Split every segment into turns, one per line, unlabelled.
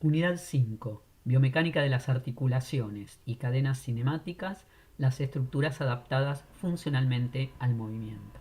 Unidad 5. Biomecánica de las articulaciones y cadenas cinemáticas, las estructuras adaptadas funcionalmente al movimiento.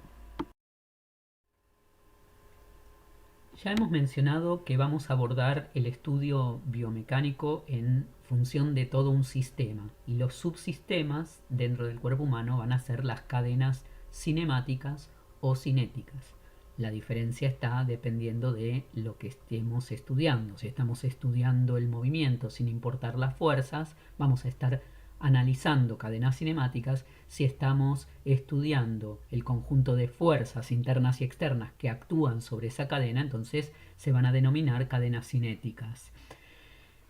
Ya hemos mencionado que vamos a abordar el estudio biomecánico en función de todo un sistema y los subsistemas dentro del cuerpo humano van a ser las cadenas cinemáticas o cinéticas. La diferencia está dependiendo de lo que estemos estudiando. Si estamos estudiando el movimiento sin importar las fuerzas, vamos a estar analizando cadenas cinemáticas. Si estamos estudiando el conjunto de fuerzas internas y externas que actúan sobre esa cadena, entonces se van a denominar cadenas cinéticas.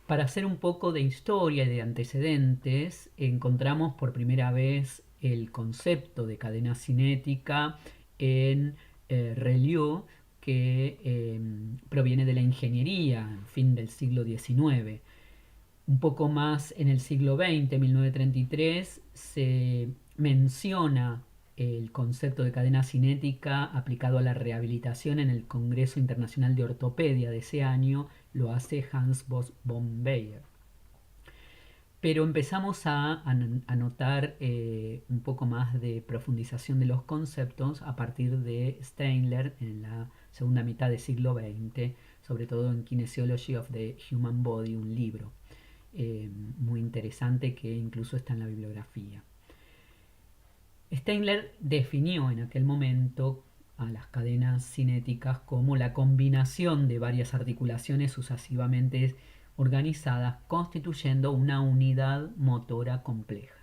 Para hacer un poco de historia y de antecedentes, encontramos por primera vez el concepto de cadena cinética en Reuleaux, que proviene de la ingeniería, fin del siglo XIX. Un poco más en el siglo XX, 1933, se menciona el concepto de cadena cinética aplicado a la rehabilitación en el Congreso Internacional de Ortopedia de ese año, lo hace Hans von Baer. Pero empezamos a notar un poco más de profundización de los conceptos a partir de Steinler en la segunda mitad del siglo XX, sobre todo en Kinesiology of the Human Body, un libro muy interesante que incluso está en la bibliografía. Steiner definió en aquel momento a las cadenas cinéticas como la combinación de varias articulaciones sucesivamente organizadas constituyendo una unidad motora compleja.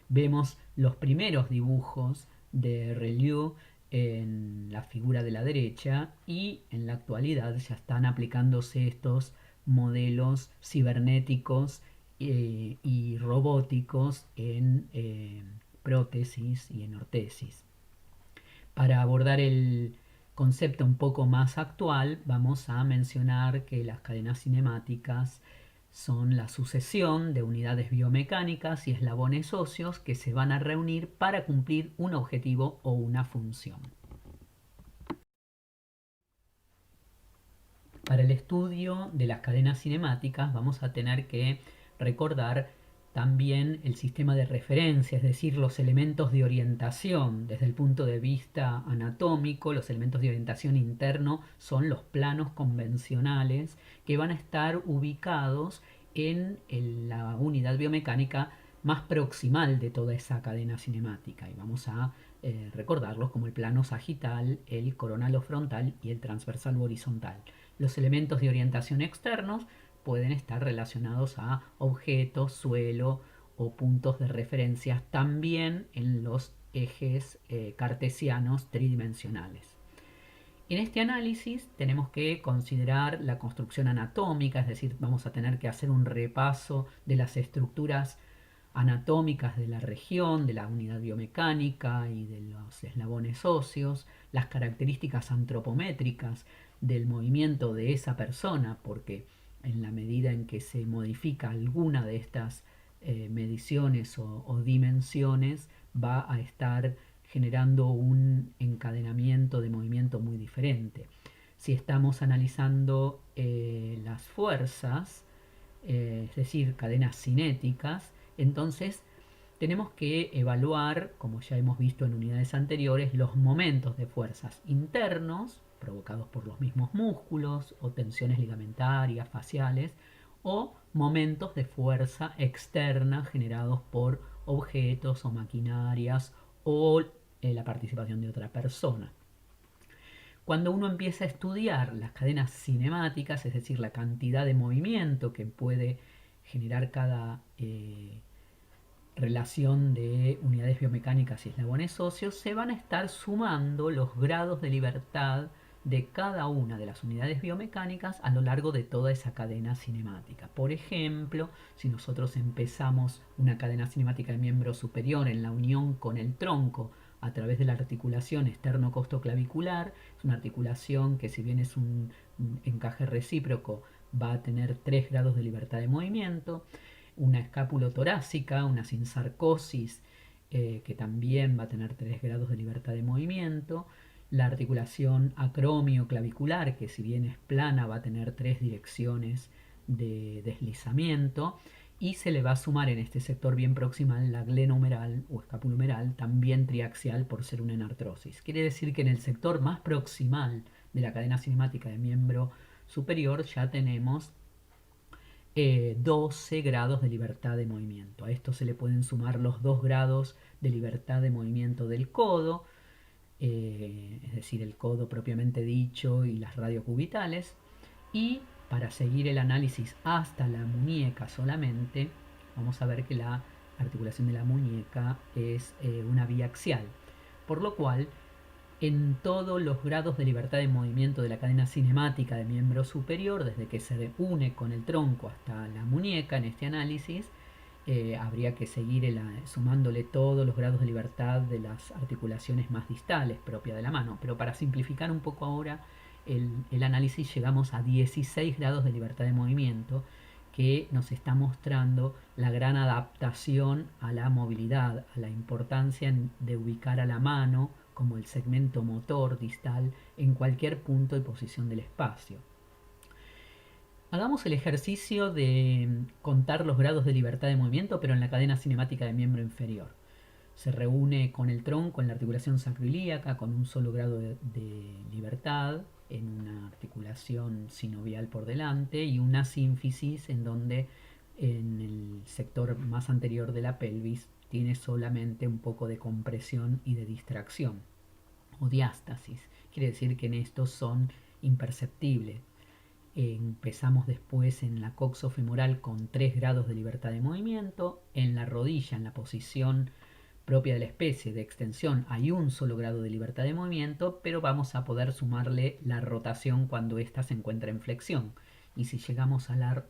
Vemos los primeros dibujos de Reuleaux en la figura de la derecha y en la actualidad ya están aplicándose estos modelos cibernéticos y robóticos en prótesis y en ortesis. Para abordar el concepto un poco más actual, vamos a mencionar que las cadenas cinemáticas son la sucesión de unidades biomecánicas y eslabones óseos que se van a reunir para cumplir un objetivo o una función. Para el estudio de las cadenas cinemáticas vamos a tener que recordar también el sistema de referencia, es decir, los elementos de orientación desde el punto de vista anatómico. Los elementos de orientación interno son los planos convencionales que van a estar ubicados en la unidad biomecánica más proximal de toda esa cadena cinemática, y vamos a recordarlos como el plano sagital, el coronal o frontal y el transversal o horizontal. Los elementos de orientación externos pueden estar relacionados a objetos, suelo o puntos de referencia también en los ejes cartesianos tridimensionales. En este análisis tenemos que considerar la construcción anatómica, es decir, vamos a tener que hacer un repaso de las estructuras anatómicas de la región, de la unidad biomecánica y de los eslabones óseos, las características antropométricas del movimiento de esa persona, porque en la medida en que se modifica alguna de estas mediciones o dimensiones, va a estar generando un encadenamiento de movimiento muy diferente. Si estamos analizando las fuerzas, es decir, cadenas cinéticas, entonces tenemos que evaluar, como ya hemos visto en unidades anteriores, los momentos de fuerzas internos provocados por los mismos músculos o tensiones ligamentarias, faciales, o momentos de fuerza externa generados por objetos o maquinarias o la participación de otra persona. Cuando uno empieza a estudiar las cadenas cinemáticas, es decir, la cantidad de movimiento que puede generar cada relación de unidades biomecánicas y eslabones óseos, se van a estar sumando los grados de libertad de cada una de las unidades biomecánicas a lo largo de toda esa cadena cinemática. Por ejemplo, si nosotros empezamos una cadena cinemática de miembro superior en la unión con el tronco a través de la articulación externo-costoclavicular, es una articulación que, si bien es un encaje recíproco, va a tener 3 grados de libertad de movimiento. Una escápulo-torácica, una sinsarcosis, que también va a tener 3 grados de libertad de movimiento. La articulación acromio-clavicular, que si bien es plana, va a tener 3 direcciones de deslizamiento, y se le va a sumar en este sector bien proximal la glenohumeral o escapulohumeral, también triaxial por ser una enartrosis. Quiere decir que en el sector más proximal de la cadena cinemática de miembro superior ya tenemos 12 grados de libertad de movimiento. A esto se le pueden sumar los 2 grados de libertad de movimiento del codo, es decir, el codo propiamente dicho y las radiocubitales. Y para seguir el análisis hasta la muñeca solamente, vamos a ver que la articulación de la muñeca es una biaxial, por lo cual en todos los grados de libertad de movimiento de la cadena cinemática de miembro superior, desde que se une con el tronco hasta la muñeca en este análisis, habría que seguir sumándole todos los grados de libertad de las articulaciones más distales propias de la mano. Pero para simplificar un poco ahora el análisis, llegamos a 16 grados de libertad de movimiento, que nos está mostrando la gran adaptación a la movilidad, a la importancia de ubicar a la mano como el segmento motor distal en cualquier punto y posición del espacio. Hagamos el ejercicio de contar los grados de libertad de movimiento, pero en la cadena cinemática de miembro inferior. Se reúne con el tronco en la articulación sacroiliaca con un solo grado de libertad en una articulación sinovial por delante y una sínfisis en donde en el sector más anterior de la pelvis tiene solamente un poco de compresión y de distracción o diástasis. Quiere decir que en estos son imperceptibles. Empezamos después en la coxofemoral con 3 grados de libertad de movimiento. En la rodilla, en la posición propia de la especie de extensión, hay un solo grado de libertad de movimiento, pero vamos a poder sumarle la rotación cuando ésta se encuentra en flexión. Y si llegamos al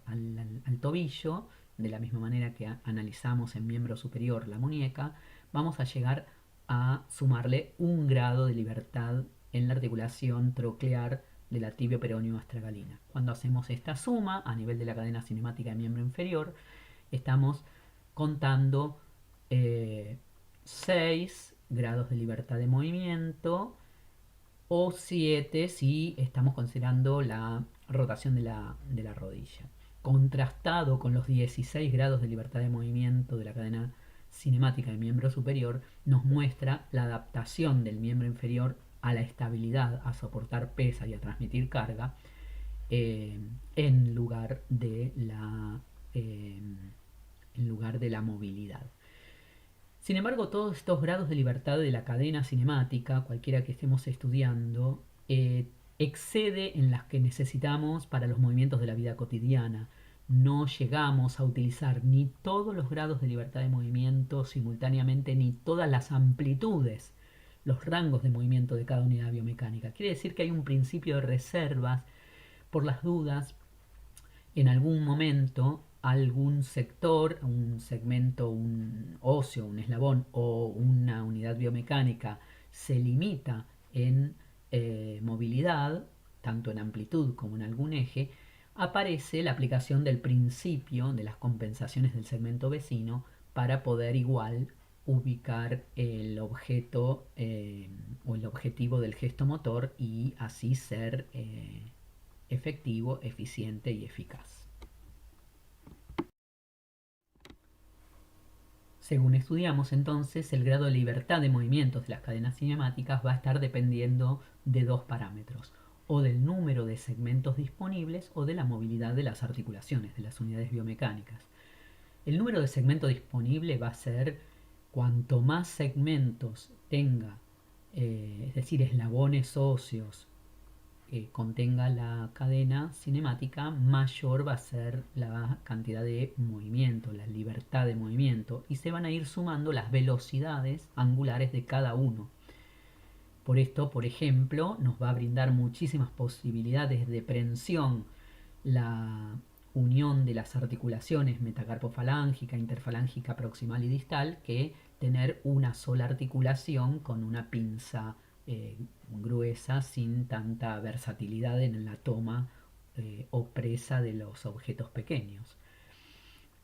tobillo, de la misma manera que analizamos en miembro superior la muñeca, vamos a llegar a sumarle un grado de libertad en la articulación troclear de la tibio peroneo astragalina. Cuando hacemos esta suma a nivel de la cadena cinemática de miembro inferior, estamos contando 6 grados de libertad de movimiento o 7 si estamos considerando la rotación de la rodilla. Contrastado con los 16 grados de libertad de movimiento de la cadena cinemática del miembro superior, nos muestra la adaptación del miembro inferior a la estabilidad, a soportar pesa y a transmitir carga en lugar de la movilidad. Sin embargo, todos estos grados de libertad de la cadena cinemática, cualquiera que estemos estudiando, excede en las que necesitamos para los movimientos de la vida cotidiana. No llegamos a utilizar ni todos los grados de libertad de movimiento simultáneamente, ni todas las amplitudes, los rangos de movimiento de cada unidad biomecánica. Quiere decir que hay un principio de reservas por las dudas. En algún momento algún sector, un segmento, un óseo, un eslabón o una unidad biomecánica se limita en movilidad, tanto en amplitud como en algún eje, aparece la aplicación del principio de las compensaciones del segmento vecino para poder igual ubicar el objeto o el objetivo del gesto motor y así ser efectivo, eficiente y eficaz. Según estudiamos entonces, el grado de libertad de movimientos de las cadenas cinemáticas va a estar dependiendo de dos parámetros, o del número de segmentos disponibles o de la movilidad de las articulaciones, de las unidades biomecánicas. El número de segmentos disponible va a ser cuanto más segmentos tenga, es decir, eslabones óseos, contenga la cadena cinemática, mayor va a ser la cantidad de movimiento, la libertad de movimiento, y se van a ir sumando las velocidades angulares de cada uno. Por esto, por ejemplo, nos va a brindar muchísimas posibilidades de prensión la unión de las articulaciones metacarpofalángica, interfalángica, proximal y distal, que tener una sola articulación con una pinza gruesa sin tanta versatilidad en la toma o presa de los objetos pequeños.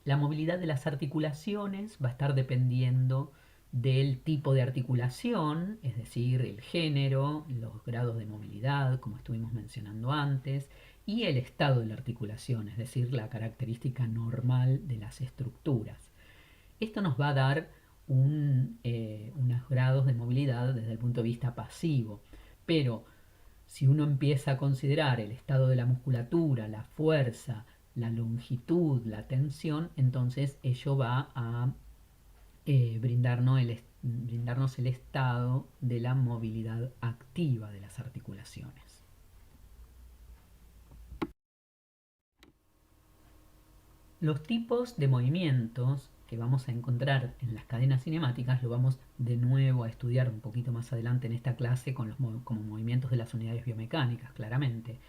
La movilidad de las articulaciones va a estar dependiendo del tipo de articulación, es decir, el género, los grados de movilidad, como estuvimos mencionando antes, y el estado de la articulación, es decir, la característica normal de las estructuras. Esto nos va a dar unos grados de movilidad desde el punto de vista pasivo, pero si uno empieza a considerar el estado de la musculatura, la fuerza, la longitud, la tensión, entonces ello va a brindarnos el estado de la movilidad activa de las articulaciones. Los tipos de movimientos que vamos a encontrar en las cadenas cinemáticas lo vamos de nuevo a estudiar un poquito más adelante en esta clase como movimientos de las unidades biomecánicas, claramente.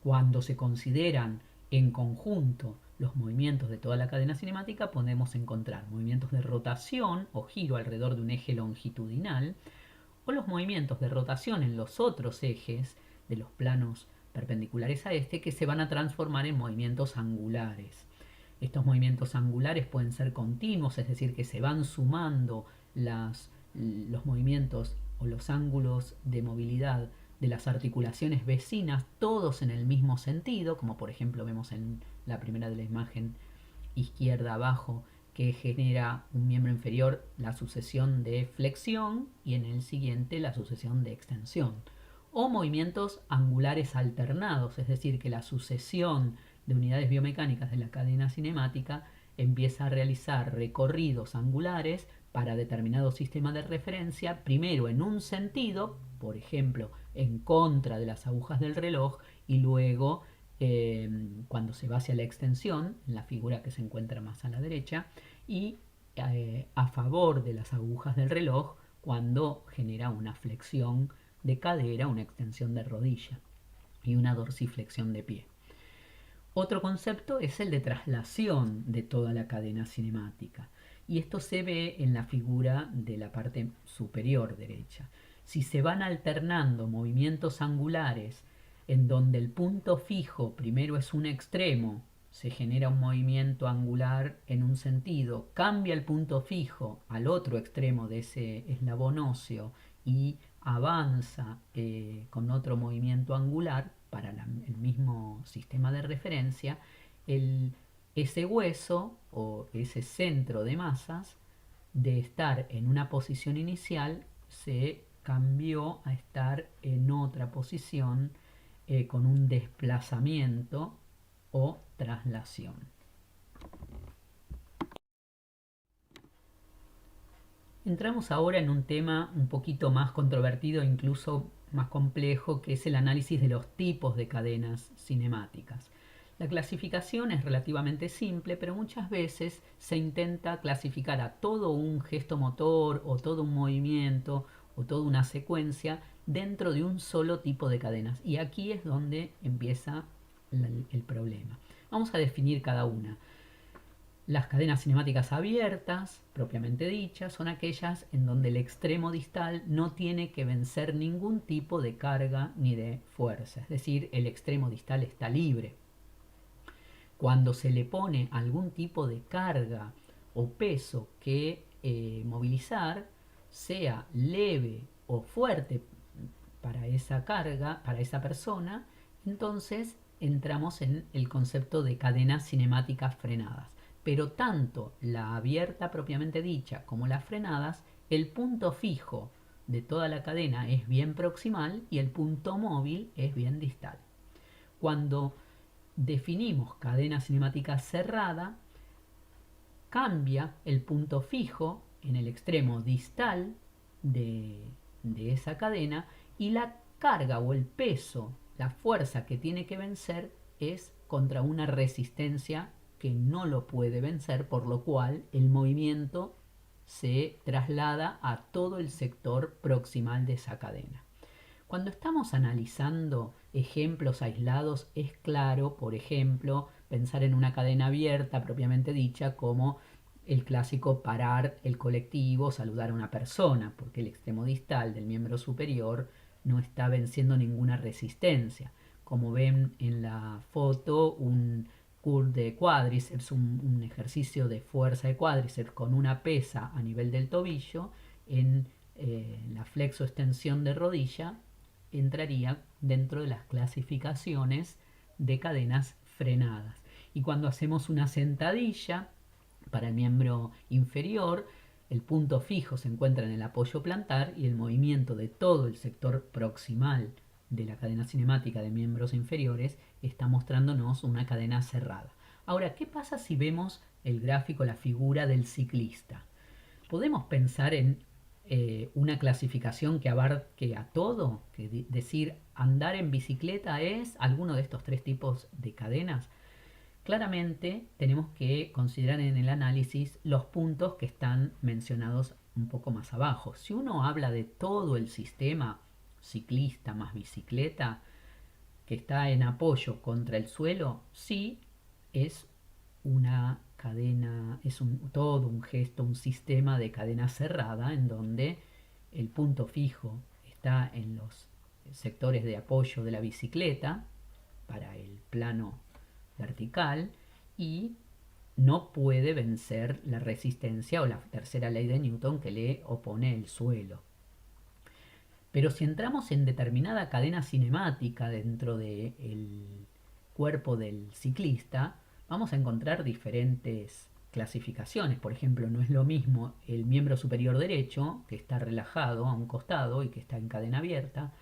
Cuando se consideran en conjunto los movimientos de toda la cadena cinemática, podemos encontrar movimientos de rotación o giro alrededor de un eje longitudinal, o los movimientos de rotación en los otros ejes de los planos perpendiculares a este, que se van a transformar en movimientos angulares. Estos movimientos angulares pueden ser continuos, es decir, que se van sumando los movimientos o los ángulos de movilidad de las articulaciones vecinas, todos en el mismo sentido, como por ejemplo vemos en la primera de la imagen izquierda abajo, que genera un miembro inferior la sucesión de flexión y en el siguiente la sucesión de extensión. O movimientos angulares alternados, es decir, que la sucesión de unidades biomecánicas de la cadena cinemática empieza a realizar recorridos angulares para determinado sistema de referencia, primero en un sentido, por ejemplo, en contra de las agujas del reloj, y luego cuando se va hacia la extensión, en la figura que se encuentra más a la derecha, y a favor de las agujas del reloj cuando genera una flexión de cadera, una extensión de rodilla y una dorsiflexión de pie. Otro concepto es el de traslación de toda la cadena cinemática, y esto se ve en la figura de la parte superior derecha. Si se van alternando movimientos angulares en donde el punto fijo primero es un extremo, se genera un movimiento angular en un sentido, cambia el punto fijo al otro extremo de ese eslabón óseo y avanza con otro movimiento angular para el mismo sistema de referencia, ese hueso o ese centro de masas de estar en una posición inicial se cambió a estar en otra posición con un desplazamiento o traslación. Entramos ahora en un tema un poquito más controvertido, incluso más complejo, que es el análisis de los tipos de cadenas cinemáticas. La clasificación es relativamente simple, pero muchas veces se intenta clasificar a todo un gesto motor o todo un movimiento o toda una secuencia dentro de un solo tipo de cadenas. Y aquí es donde empieza el problema. Vamos a definir cada una. Las cadenas cinemáticas abiertas, propiamente dichas, son aquellas en donde el extremo distal no tiene que vencer ningún tipo de carga ni de fuerza, es decir, el extremo distal está libre. Cuando se le pone algún tipo de carga o peso que movilizar, sea leve o fuerte para esa carga, para esa persona, entonces entramos en el concepto de cadenas cinemáticas frenadas. Pero tanto la abierta propiamente dicha como las frenadas, el punto fijo de toda la cadena es bien proximal y el punto móvil es bien distal. Cuando definimos cadena cinemática cerrada, cambia el punto fijo en el extremo distal de esa cadena y la carga o el peso, la fuerza que tiene que vencer es contra una resistencia que no lo puede vencer, por lo cual el movimiento se traslada a todo el sector proximal de esa cadena. Cuando estamos analizando ejemplos aislados, es claro, por ejemplo, pensar en una cadena abierta propiamente dicha como el clásico parar el colectivo, saludar a una persona, porque el extremo distal del miembro superior no está venciendo ninguna resistencia. Como ven en la foto, un curl de cuádriceps, un ejercicio de fuerza de cuádriceps con una pesa a nivel del tobillo, en la flexo-extensión de rodilla, entraría dentro de las clasificaciones de cadenas frenadas. Y cuando hacemos una sentadilla para el miembro inferior, el punto fijo se encuentra en el apoyo plantar y el movimiento de todo el sector proximal de la cadena cinemática de miembros inferiores está mostrándonos una cadena cerrada. Ahora, ¿qué pasa si vemos el gráfico, la figura del ciclista? Podemos pensar en una clasificación que abarque a todo, que decir andar en bicicleta es alguno de estos tres tipos de cadenas. Claramente tenemos que considerar en el análisis los puntos que están mencionados un poco más abajo. Si uno habla de todo el sistema ciclista más bicicleta que está en apoyo contra el suelo, sí es una cadena, es todo un gesto, un sistema de cadena cerrada en donde el punto fijo está en los sectores de apoyo de la bicicleta para el plano vertical y no puede vencer la resistencia o la tercera ley de Newton que le opone el suelo. Pero si entramos en determinada cadena cinemática dentro del cuerpo del ciclista, vamos a encontrar diferentes clasificaciones. Por ejemplo, no es lo mismo el miembro superior derecho, que está relajado a un costado y que está en cadena abierta,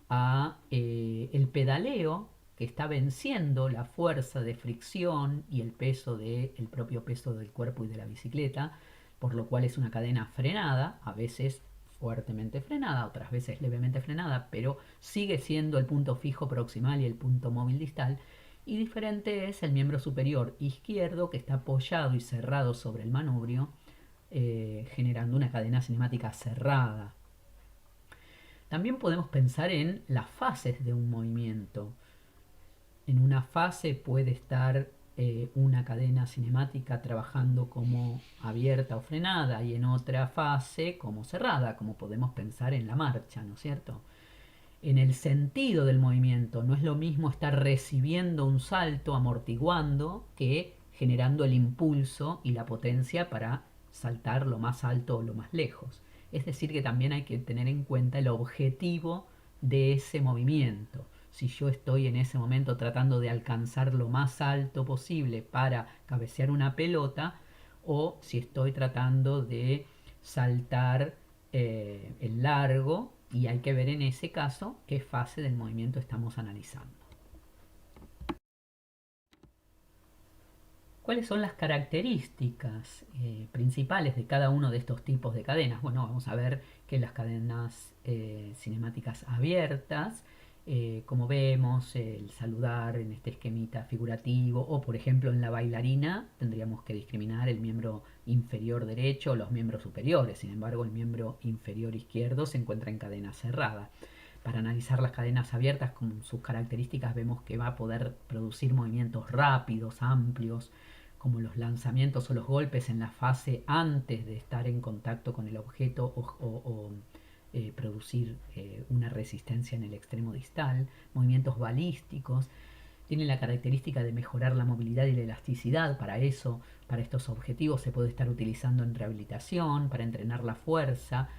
a el pedaleo, que está venciendo la fuerza de fricción y el peso el propio peso del cuerpo y de la bicicleta, por lo cual es una cadena frenada, a veces fuertemente frenada, otras veces levemente frenada, pero sigue siendo el punto fijo proximal y el punto móvil distal. Y diferente es el miembro superior izquierdo que está apoyado y cerrado sobre el manubrio, generando una cadena cinemática cerrada. También podemos pensar en las fases de un movimiento. En una fase puede estar una cadena cinemática trabajando como abierta o frenada y en otra fase como cerrada, como podemos pensar en la marcha, ¿no es cierto? En el sentido del movimiento, no es lo mismo estar recibiendo un salto, amortiguando, que generando el impulso y la potencia para saltar lo más alto o lo más lejos. Es decir, que también hay que tener en cuenta el objetivo de ese movimiento. Si yo estoy en ese momento tratando de alcanzar lo más alto posible para cabecear una pelota, o si estoy tratando de saltar el largo, y hay que ver en ese caso qué fase del movimiento estamos analizando. ¿Cuáles son las características principales de cada uno de estos tipos de cadenas? Bueno, vamos a ver que las cadenas cinemáticas abiertas, como vemos, el saludar en este esquemita figurativo, o por ejemplo en la bailarina, tendríamos que discriminar el miembro inferior derecho o los miembros superiores. Sin embargo, el miembro inferior izquierdo se encuentra en cadena cerrada. Para analizar las cadenas abiertas con sus características vemos que va a poder producir movimientos rápidos, amplios, como los lanzamientos o los golpes en la fase antes de estar en contacto con el objeto o producir una resistencia en el extremo distal, movimientos balísticos. Tiene la característica de mejorar la movilidad y la elasticidad. Para eso, para estos objetivos se puede estar utilizando en rehabilitación, para entrenar la fuerza.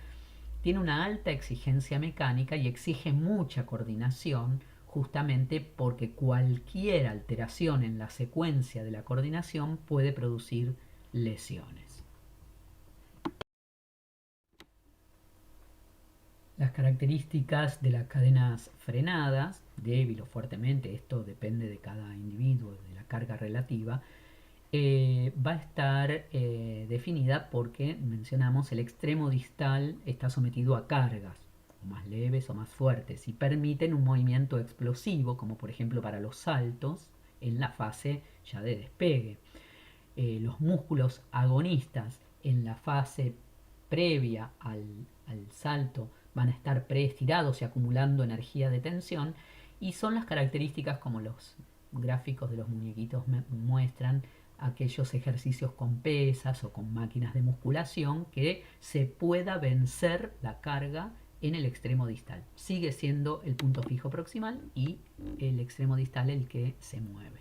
Tiene una alta exigencia mecánica y exige mucha coordinación, justamente porque cualquier alteración en la secuencia de la coordinación puede producir lesiones. Las características de las cadenas frenadas, débil o fuertemente, esto depende de cada individuo, de la carga relativa, va a estar definida porque mencionamos el extremo distal está sometido a cargas, o más leves o más fuertes, y permiten un movimiento explosivo, como por ejemplo para los saltos en la fase ya de despegue. Los músculos agonistas en la fase previa al salto van a estar preestirados y acumulando energía de tensión, y son las características como los gráficos de los muñequitos muestran, aquellos ejercicios con pesas o con máquinas de musculación que se pueda vencer la carga en el extremo distal. Sigue siendo el punto fijo proximal y el extremo distal el que se mueve.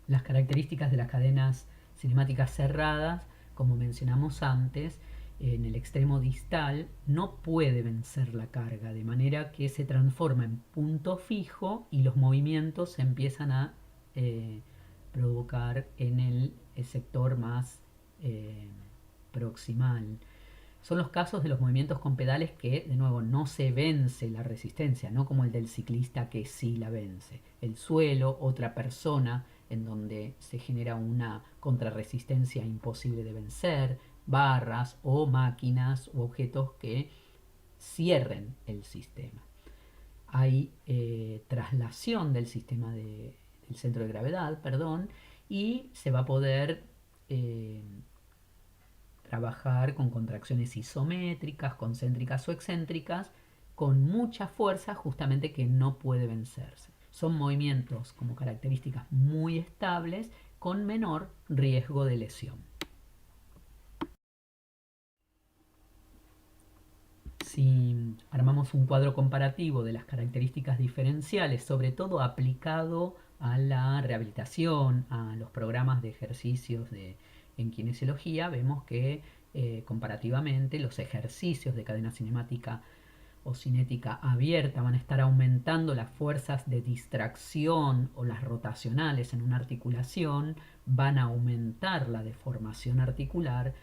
Las características de las cadenas cinemáticas cerradas, como mencionamos antes, en el extremo distal no puede vencer la carga, de manera que se transforma en punto fijo y los movimientos se empiezan a eh, provocar en el sector más eh, proximal. Son los casos de los movimientos con pedales que, de nuevo, no se vence la resistencia, no como el del ciclista que sí la vence. El suelo, otra persona, en donde se genera una contrarresistencia imposible de vencer, barras o máquinas u objetos que cierren el sistema. Hay traslación del sistema del centro de gravedad, perdón, y se va a poder trabajar con contracciones isométricas, concéntricas o excéntricas, con mucha fuerza justamente que no puede vencerse. Son movimientos como características muy estables con menor riesgo de lesión. Si armamos un cuadro comparativo de las características diferenciales, sobre todo aplicado a la rehabilitación, a los programas de ejercicios en kinesiología, vemos que comparativamente los ejercicios de cadena cinemática o cinética abierta van a estar aumentando las fuerzas de distracción o las rotacionales en una articulación, van a aumentar la deformación articular,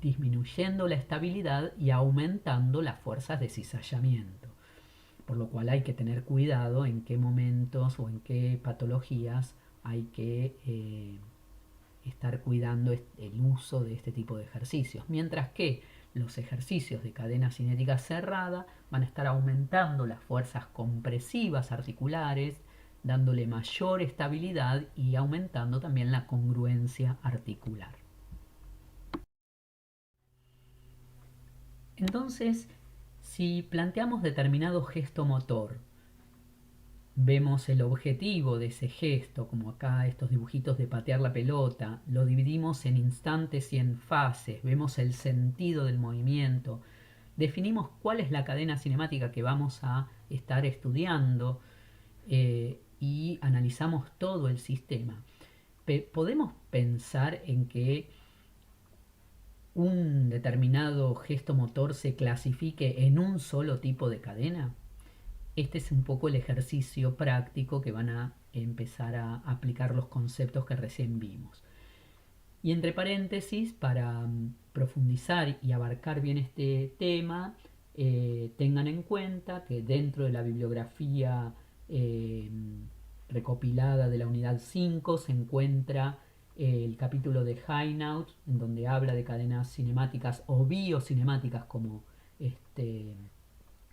disminuyendo la estabilidad y aumentando las fuerzas de cizallamiento. Por lo cual hay que tener cuidado en qué momentos o en qué patologías hay que estar cuidando el uso de este tipo de ejercicios. Mientras que los ejercicios de cadena cinética cerrada van a estar aumentando las fuerzas compresivas articulares, dándole mayor estabilidad y aumentando también la congruencia articular. Entonces, si planteamos determinado gesto motor, vemos el objetivo de ese gesto, como acá estos dibujitos de patear la pelota, lo dividimos en instantes y en fases, vemos el sentido del movimiento, definimos cuál es la cadena cinemática que vamos a estar estudiando y analizamos todo el sistema. Podemos pensar en que un determinado gesto motor se clasifique en un solo tipo de cadena. Este es un poco el ejercicio práctico que van a empezar a aplicar los conceptos que recién vimos. Y entre paréntesis, para profundizar y abarcar bien este tema, tengan en cuenta que dentro de la bibliografía eh, recopilada de la unidad 5 se encuentra el capítulo de Hainaut, en donde habla de cadenas cinemáticas o biocinemáticas como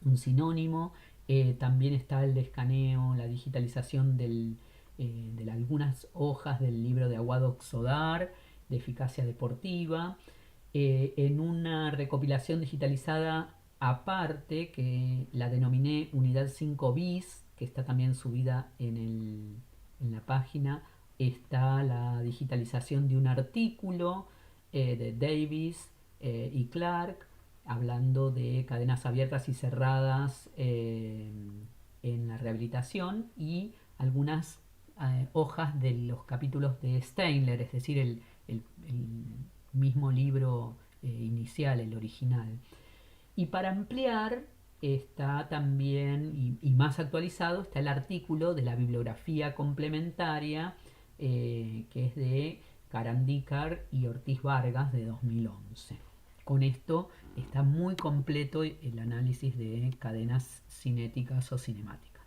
un sinónimo. También está el de escaneo, la digitalización de algunas hojas del libro de Aguado Xodar, de eficacia deportiva, en una recopilación digitalizada aparte que la denominé Unidad 5 bis, que está también subida en la página. Está la digitalización de un artículo de Davis y Clark hablando de cadenas abiertas y cerradas en la rehabilitación y algunas hojas de los capítulos de Steinler, es decir, el mismo libro inicial, el original. Y para ampliar está también, y más actualizado, está el artículo de la bibliografía complementaria que es de Carandícar y Ortiz Vargas de 2011. Con esto está muy completo el análisis de cadenas cinéticas o cinemáticas.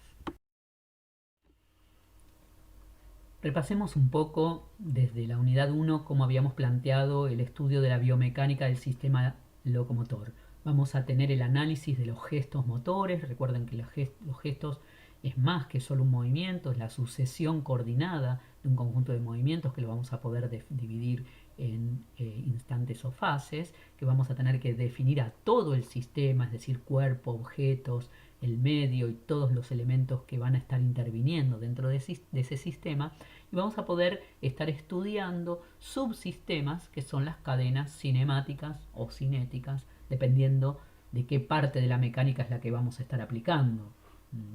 Repasemos un poco desde la unidad 1 cómo habíamos planteado el estudio de la biomecánica del sistema locomotor. Vamos a tener el análisis de los gestos motores. Recuerden que los gestos es más que solo un movimiento, es la sucesión coordinada de un conjunto de movimientos que lo vamos a poder dividir en instantes o fases, que vamos a tener que definir a todo el sistema, es decir, cuerpo, objetos, el medio y todos los elementos que van a estar interviniendo dentro de ese sistema, y vamos a poder estar estudiando subsistemas que son las cadenas cinemáticas o cinéticas, dependiendo de qué parte de la mecánica es la que vamos a estar aplicando.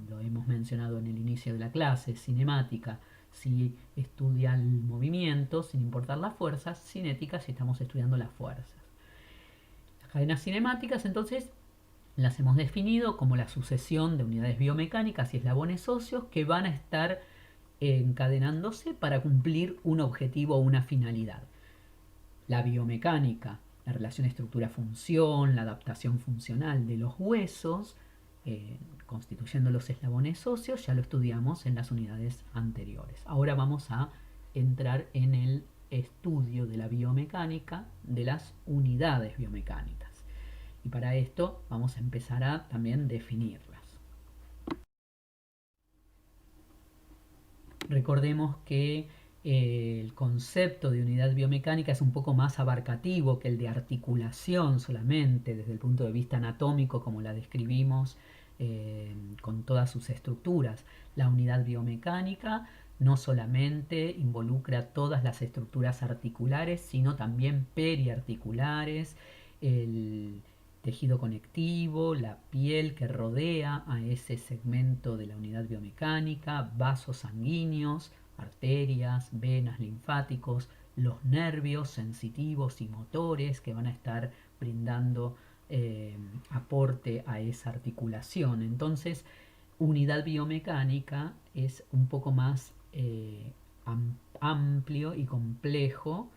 Lo hemos mencionado en el inicio de la clase. Cinemática si estudia el movimiento sin importar las fuerzas, cinética si estamos estudiando las fuerzas. Cadenas cinemáticas, entonces, las hemos definido como la sucesión de unidades biomecánicas y eslabones óseos que van a estar encadenándose para cumplir un objetivo o una finalidad. La biomecánica, la relación estructura-función, la adaptación funcional de los huesos, constituyendo los eslabones óseos, ya lo estudiamos en las unidades anteriores. Ahora vamos a entrar en el estudio de la biomecánica de las unidades biomecánicas. Y para esto vamos a empezar a también definirlas. Recordemos que el concepto de unidad biomecánica es un poco más abarcativo que el de articulación solamente, desde el punto de vista anatómico, como la describimos con todas sus estructuras. La unidad biomecánica no solamente involucra todas las estructuras articulares, sino también periarticulares, el tejido conectivo, la piel que rodea a ese segmento de la unidad biomecánica, vasos sanguíneos, arterias, venas, linfáticos, los nervios sensitivos y motores que van a estar brindando aporte a esa articulación. Entonces, unidad biomecánica es un poco más amplio y complejo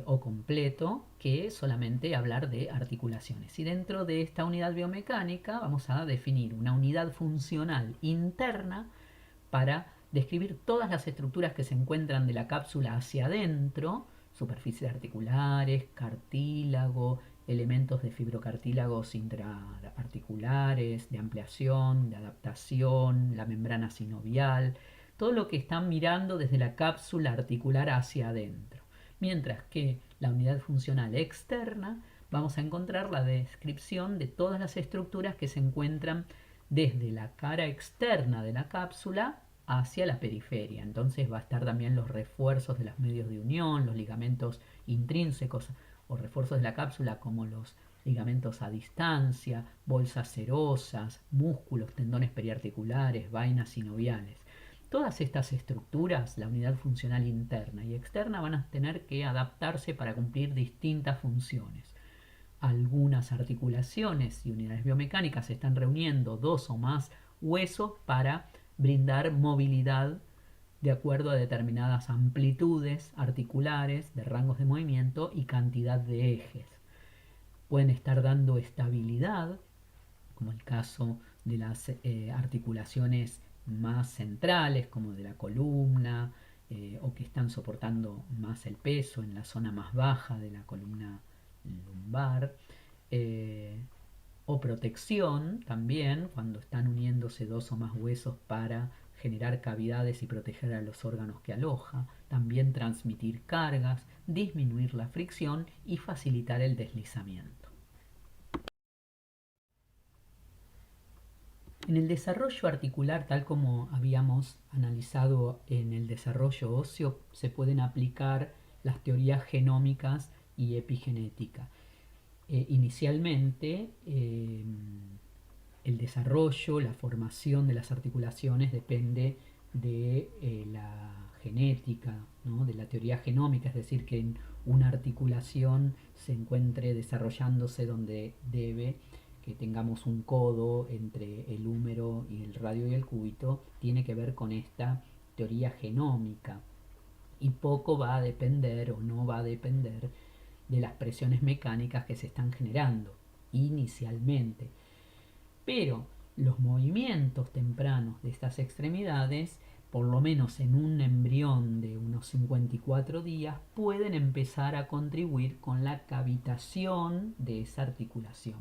o completo que solamente hablar de articulaciones. Y dentro de esta unidad biomecánica vamos a definir una unidad funcional interna para describir todas las estructuras que se encuentran de la cápsula hacia adentro, superficies articulares, cartílago, elementos de fibrocartílagos intraarticulares, de ampliación, de adaptación, la membrana sinovial, todo lo que están mirando desde la cápsula articular hacia adentro. Mientras que la unidad funcional externa vamos a encontrar la descripción de todas las estructuras que se encuentran desde la cara externa de la cápsula hacia la periferia. Entonces va a estar también los refuerzos de los medios de unión, los ligamentos intrínsecos o refuerzos de la cápsula como los ligamentos a distancia, bolsas serosas, músculos, tendones periarticulares, vainas sinoviales. Todas estas estructuras, la unidad funcional interna y externa, van a tener que adaptarse para cumplir distintas funciones. Algunas articulaciones y unidades biomecánicas se están reuniendo dos o más huesos para brindar movilidad de acuerdo a determinadas amplitudes articulares de rangos de movimiento y cantidad de ejes. Pueden estar dando estabilidad, como el caso de las articulaciones más centrales, como de la columna, o que están soportando más el peso en la zona más baja de la columna lumbar, eh, o protección también, cuando están uniéndose dos o más huesos para generar cavidades y proteger a los órganos que aloja, también transmitir cargas, disminuir la fricción y facilitar el deslizamiento. En el desarrollo articular, tal como habíamos analizado en el desarrollo óseo, se pueden aplicar las teorías genómicas y epigenética. Inicialmente, el desarrollo, la formación de las articulaciones depende de la genética, ¿no? De la teoría genómica, es decir, que en una articulación se encuentre desarrollándose donde debe, que tengamos un codo entre el húmero y el radio y el cúbito, tiene que ver con esta teoría genómica. Y poco va a depender o no va a depender de las presiones mecánicas que se están generando inicialmente. Pero los movimientos tempranos de estas extremidades, por lo menos en un embrión de unos 54 días, pueden empezar a contribuir con la cavitación de esa articulación.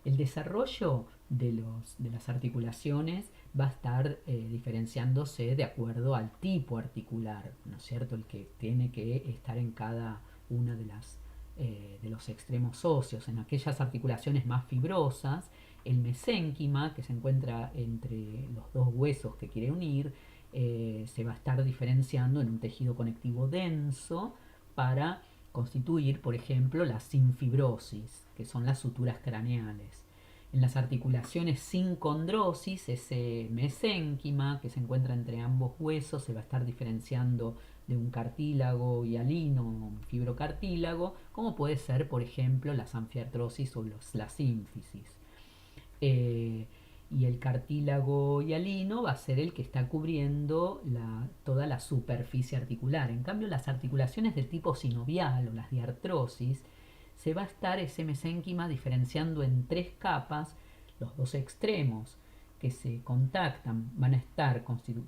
El desarrollo de las articulaciones va a estar diferenciándose de acuerdo al tipo articular, ¿no es cierto? El que tiene que estar en cada una de los extremos óseos. En aquellas articulaciones más fibrosas, el mesénquima, que se encuentra entre los dos huesos que quiere unir, se va a estar diferenciando en un tejido conectivo denso para constituir, por ejemplo, la sinfibrosis, que son las suturas craneales. En las articulaciones sin condrosis, ese mesénquima que se encuentra entre ambos huesos se va a estar diferenciando de un cartílago hialino, un fibrocartílago, como puede ser, por ejemplo, las anfiartrosis o la sínfisis. Eh, y el cartílago hialino va a ser el que está cubriendo toda la superficie articular. En cambio, las articulaciones de tipo sinovial o las de artrosis, se va a estar ese mesénquima diferenciando en tres capas. Los dos extremos que se contactan van a estar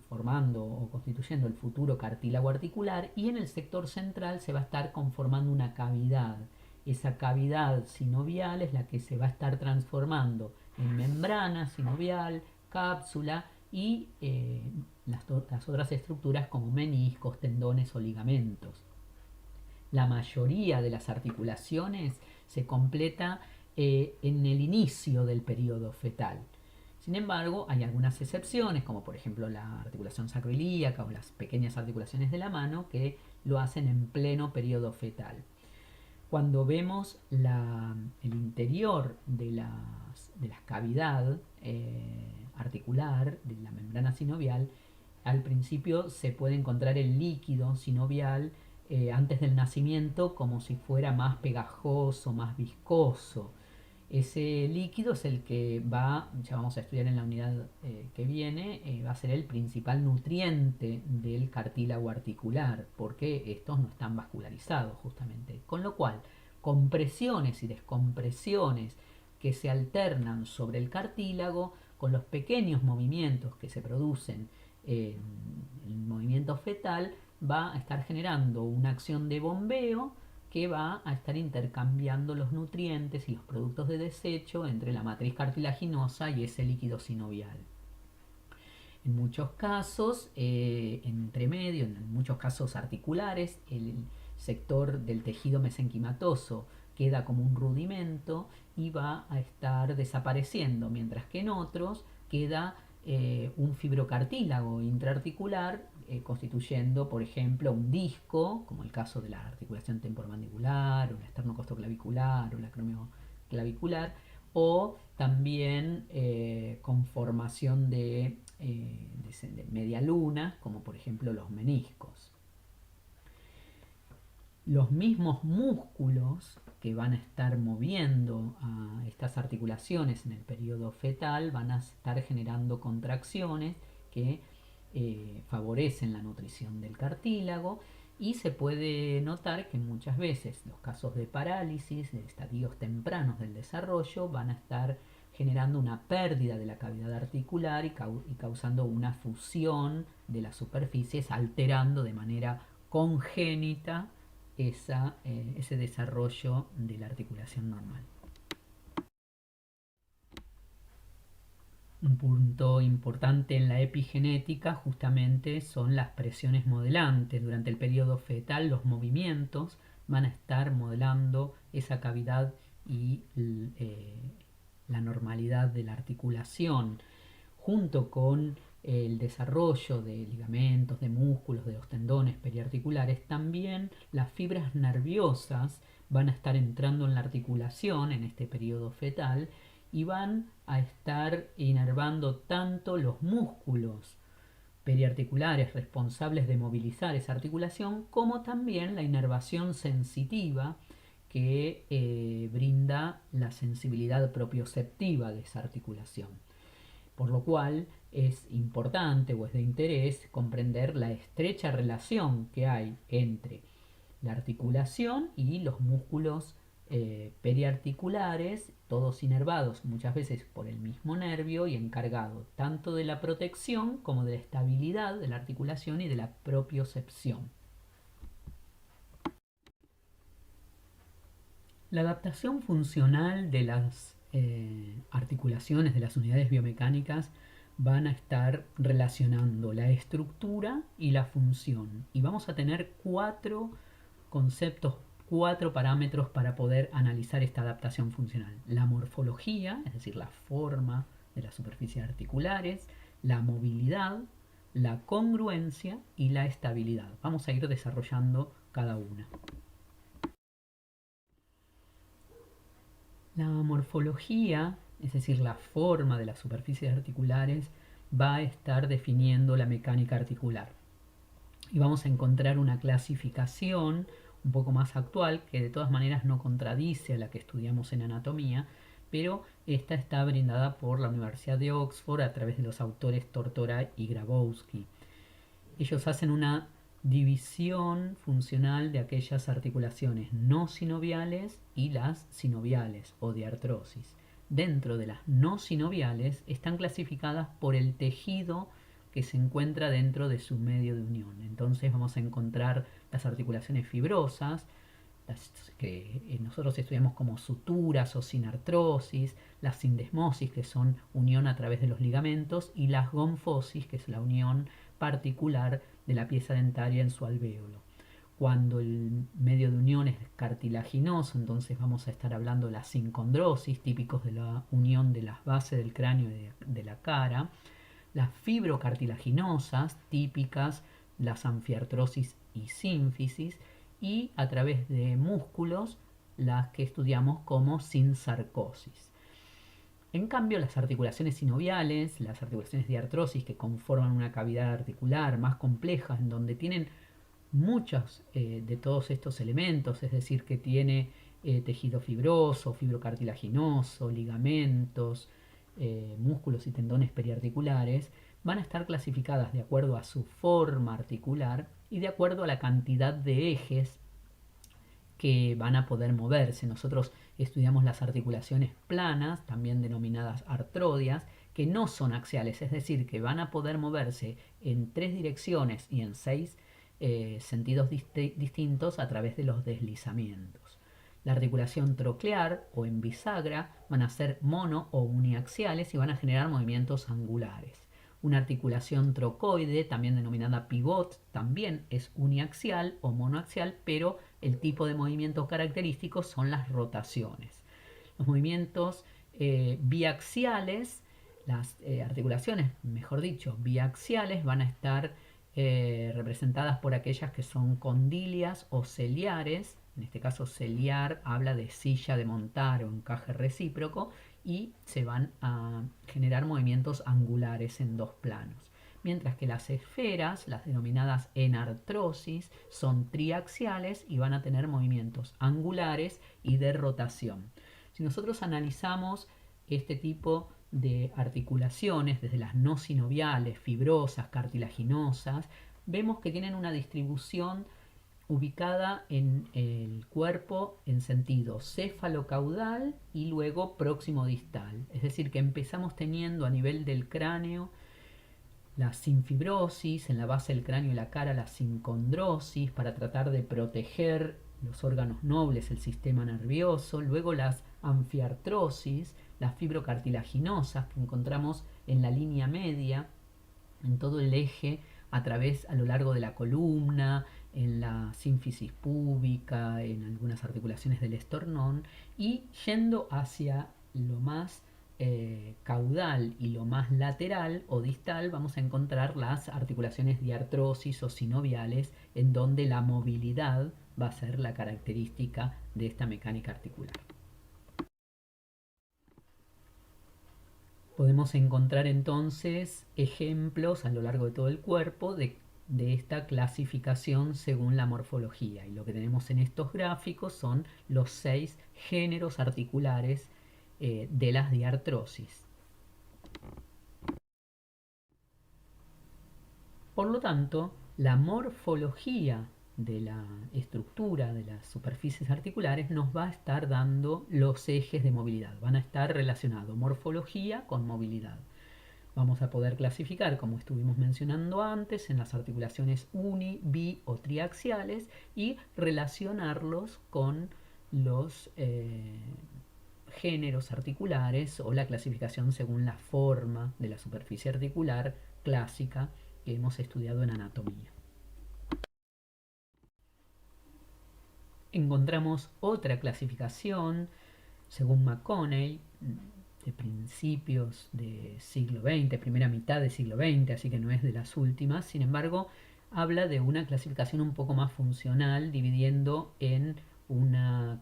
formando o constituyendo el futuro cartílago articular, y en el sector central se va a estar conformando una cavidad. Esa cavidad sinovial es la que se va a estar transformando en membrana sinovial, cápsula y las otras estructuras como meniscos, tendones o ligamentos. La mayoría de las articulaciones se completa en el inicio del periodo fetal. Sin embargo, hay algunas excepciones, como por ejemplo la articulación sacroilíaca o las pequeñas articulaciones de la mano, que lo hacen en pleno periodo fetal. Cuando vemos el interior de la cavidad articular, de la membrana sinovial, al principio se puede encontrar el líquido sinovial antes del nacimiento como si fuera más pegajoso, más viscoso. Ese líquido es el que ya vamos a estudiar en la unidad que viene, va a ser el principal nutriente del cartílago articular, porque estos no están vascularizados justamente. Con lo cual, compresiones y descompresiones que se alternan sobre el cartílago, con los pequeños movimientos que se producen en el movimiento fetal, va a estar generando una acción de bombeo que va a estar intercambiando los nutrientes y los productos de desecho entre la matriz cartilaginosa y ese líquido sinovial. En muchos casos, entre medio, en muchos casos articulares, el sector del tejido mesenquimatoso queda como un rudimento y va a estar desapareciendo, mientras que en otros queda un fibrocartílago intraarticular constituyendo, por ejemplo, un disco, como el caso de la articulación temporomandibular, o la esternocostoclavicular, o la acromioclavicular, o también con formación de media luna, como por ejemplo los meniscos. Los mismos músculos que van a estar moviendo a estas articulaciones en el periodo fetal van a estar generando contracciones que favorecen la nutrición del cartílago, y se puede notar que muchas veces los casos de parálisis de estadios tempranos del desarrollo van a estar generando una pérdida de la cavidad articular y causando una fusión de las superficies, alterando de manera congénita ese desarrollo de la articulación normal. Un punto importante en la epigenética justamente son las presiones modelantes. Durante el periodo fetal los movimientos van a estar modelando esa cavidad y la normalidad de la articulación, junto con el desarrollo de ligamentos, de músculos, de los tendones periarticulares. También las fibras nerviosas van a estar entrando en la articulación en este periodo fetal y van a estar inervando tanto los músculos periarticulares responsables de movilizar esa articulación, como también la inervación sensitiva que brinda la sensibilidad propioceptiva de esa articulación. Por lo cual es importante o es de interés comprender la estrecha relación que hay entre la articulación y los músculos periarticulares, todos inervados muchas veces por el mismo nervio y encargado tanto de la protección como de la estabilidad de la articulación y de la propiocepción. La adaptación funcional de las articulaciones, de las unidades biomecánicas, van a estar relacionando la estructura y la función. Y vamos a tener cuatro conceptos, cuatro parámetros para poder analizar esta adaptación funcional. La morfología, es decir, la forma de las superficies articulares, la movilidad, la congruencia y la estabilidad. Vamos a ir desarrollando cada una. La morfología es decir, la forma de las superficies articulares va a estar definiendo la mecánica articular. Y vamos a encontrar una clasificación un poco más actual que de todas maneras no contradice a la que estudiamos en anatomía, pero esta está brindada por la Universidad de Oxford a través de los autores Tortora y Grabowski. Ellos hacen una división funcional de aquellas articulaciones no sinoviales y las sinoviales o de artrosis. Dentro de las no sinoviales están clasificadas por el tejido que se encuentra dentro de su medio de unión. Entonces vamos a encontrar las articulaciones fibrosas, las que nosotros estudiamos como suturas o sinartrosis, las sindesmosis, que son unión a través de los ligamentos, y las gonfosis, que es la unión particular de la pieza dentaria en su alvéolo. Cuando el medio de unión es cartilaginoso, entonces vamos a estar hablando de la sincondrosis, típicos de la unión de las bases del cráneo y de la cara. Las fibrocartilaginosas, típicas, las anfiartrosis y sínfisis, y a través de músculos, las que estudiamos como sinsarcosis. En cambio, las articulaciones sinoviales, las articulaciones de artrosis que conforman una cavidad articular más compleja, en donde tienen muchos de todos estos elementos, es decir, que tiene tejido fibroso, fibrocartilaginoso, ligamentos, músculos y tendones periarticulares, van a estar clasificadas de acuerdo a su forma articular y de acuerdo a la cantidad de ejes que van a poder moverse. Nosotros estudiamos las articulaciones planas, también denominadas artrodias, que no son axiales, es decir, que van a poder moverse en 3 direcciones y en 6 sentidos distintos a través de los deslizamientos. La articulación troclear o en bisagra van a ser mono o uniaxiales y van a generar movimientos angulares. Una articulación trocoide, también denominada pivot, también es uniaxial o monoaxial, pero el tipo de movimientos característicos son las rotaciones. Los movimientos biaxiales, las articulaciones, mejor dicho, biaxiales, van a estar representadas por aquellas que son condilias o ciliares. En este caso, ciliar habla de silla de montar o encaje recíproco, y se van a generar movimientos angulares en 2 planos. Mientras que las esferas, las denominadas enartrosis, son triaxiales y van a tener movimientos angulares y de rotación. Si nosotros analizamos este tipo de articulaciones, desde las no sinoviales, fibrosas, cartilaginosas, vemos que tienen una distribución ubicada en el cuerpo en sentido céfalo-caudal y luego próximo-distal. Es decir, que empezamos teniendo a nivel del cráneo la sinfibrosis, en la base del cráneo y la cara la sincondrosis para tratar de proteger los órganos nobles, el sistema nervioso, luego las anfiartrosis, las fibrocartilaginosas que encontramos en la línea media, en todo el eje, a lo largo de la columna, en la sínfisis púbica, en algunas articulaciones del esternón, y yendo hacia lo más caudal y lo más lateral o distal, vamos a encontrar las articulaciones diartrosis o sinoviales, en donde la movilidad va a ser la característica de esta mecánica articular. Podemos encontrar entonces ejemplos a lo largo de todo el cuerpo de esta clasificación según la morfología. Y lo que tenemos en estos gráficos son los 6 géneros articulares de las diartrosis. Por lo tanto, la morfología de la estructura de las superficies articulares nos va a estar dando los ejes de movilidad. Van a estar relacionados morfología con movilidad. Vamos a poder clasificar, como estuvimos mencionando antes, en las articulaciones uni, bi o triaxiales y relacionarlos con los géneros articulares o la clasificación según la forma de la superficie articular clásica que hemos estudiado en anatomía. Encontramos otra clasificación según McConnell, de principios del siglo XX, primera mitad del siglo XX, así que no es de las últimas. Sin embargo, habla de una clasificación un poco más funcional, dividiendo en una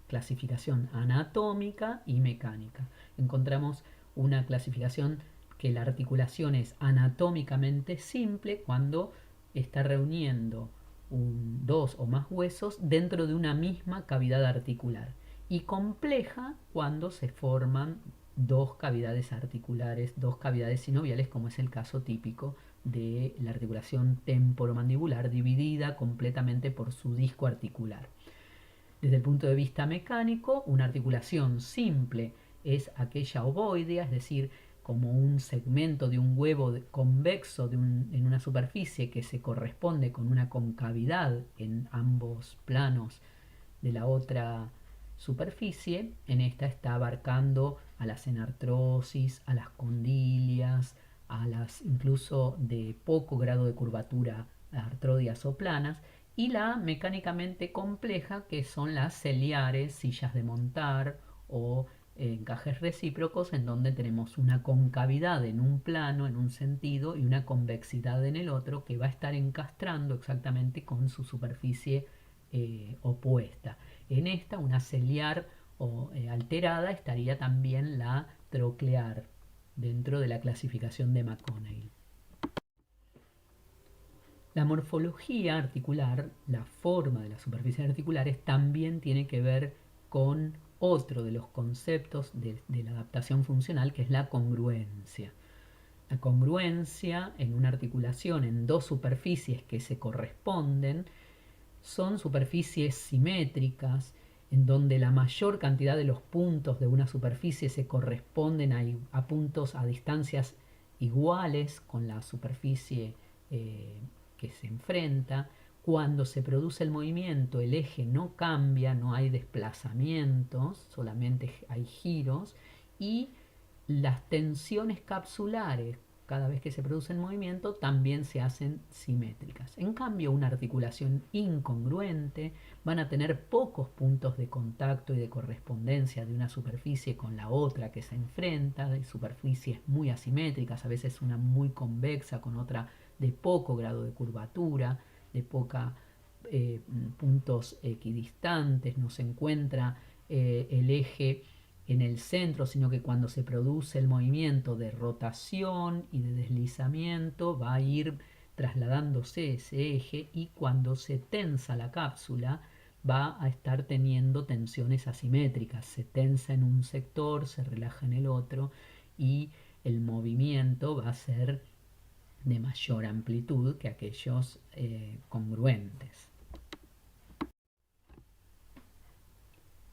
clasificación anatómica y mecánica. Encontramos una clasificación que la articulación es anatómicamente simple cuando está reuniendo dos o más huesos dentro de una misma cavidad articular, y compleja cuando se forman dos cavidades articulares, dos cavidades sinoviales, como es el caso típico de la articulación temporomandibular dividida completamente por su disco articular. Desde el punto de vista mecánico, una articulación simple es aquella ovoidea, es decir, como un segmento de un huevo convexo en una superficie que se corresponde con una concavidad en ambos planos de la otra superficie. En esta está abarcando a las enartrosis, a las condilias, a las incluso de poco grado de curvatura, artrodias o planas, y la mecánicamente compleja, que son las ciliares, sillas de montar o encajes recíprocos, en donde tenemos una concavidad en un plano, en un sentido, y una convexidad en el otro, que va a estar encastrando exactamente con su superficie opuesta. En esta, una ciliar o alterada, estaría también la troclear dentro de la clasificación de McConnell. La morfología articular, la forma de las superficies articulares, también tiene que ver con otro de los conceptos de la adaptación funcional, que es la congruencia. La congruencia en una articulación en dos superficies que se corresponden son superficies simétricas, en donde la mayor cantidad de los puntos de una superficie se corresponden a puntos a distancias iguales con la superficie que se enfrenta. Cuando se produce el movimiento, el eje no cambia, no hay desplazamientos, solamente hay giros, y las tensiones capsulares, cada vez que se produce el movimiento, también se hacen simétricas. En cambio, una articulación incongruente van a tener pocos puntos de contacto y de correspondencia de una superficie con la otra que se enfrenta, de superficies muy asimétricas, a veces una muy convexa con otra de poco grado de curvatura, de poca puntos equidistantes, no se encuentra el eje en el centro, sino que cuando se produce el movimiento de rotación y de deslizamiento va a ir trasladándose ese eje, y cuando se tensa la cápsula va a estar teniendo tensiones asimétricas, se tensa en un sector, se relaja en el otro, y el movimiento va a ser de mayor amplitud que aquellos congruentes.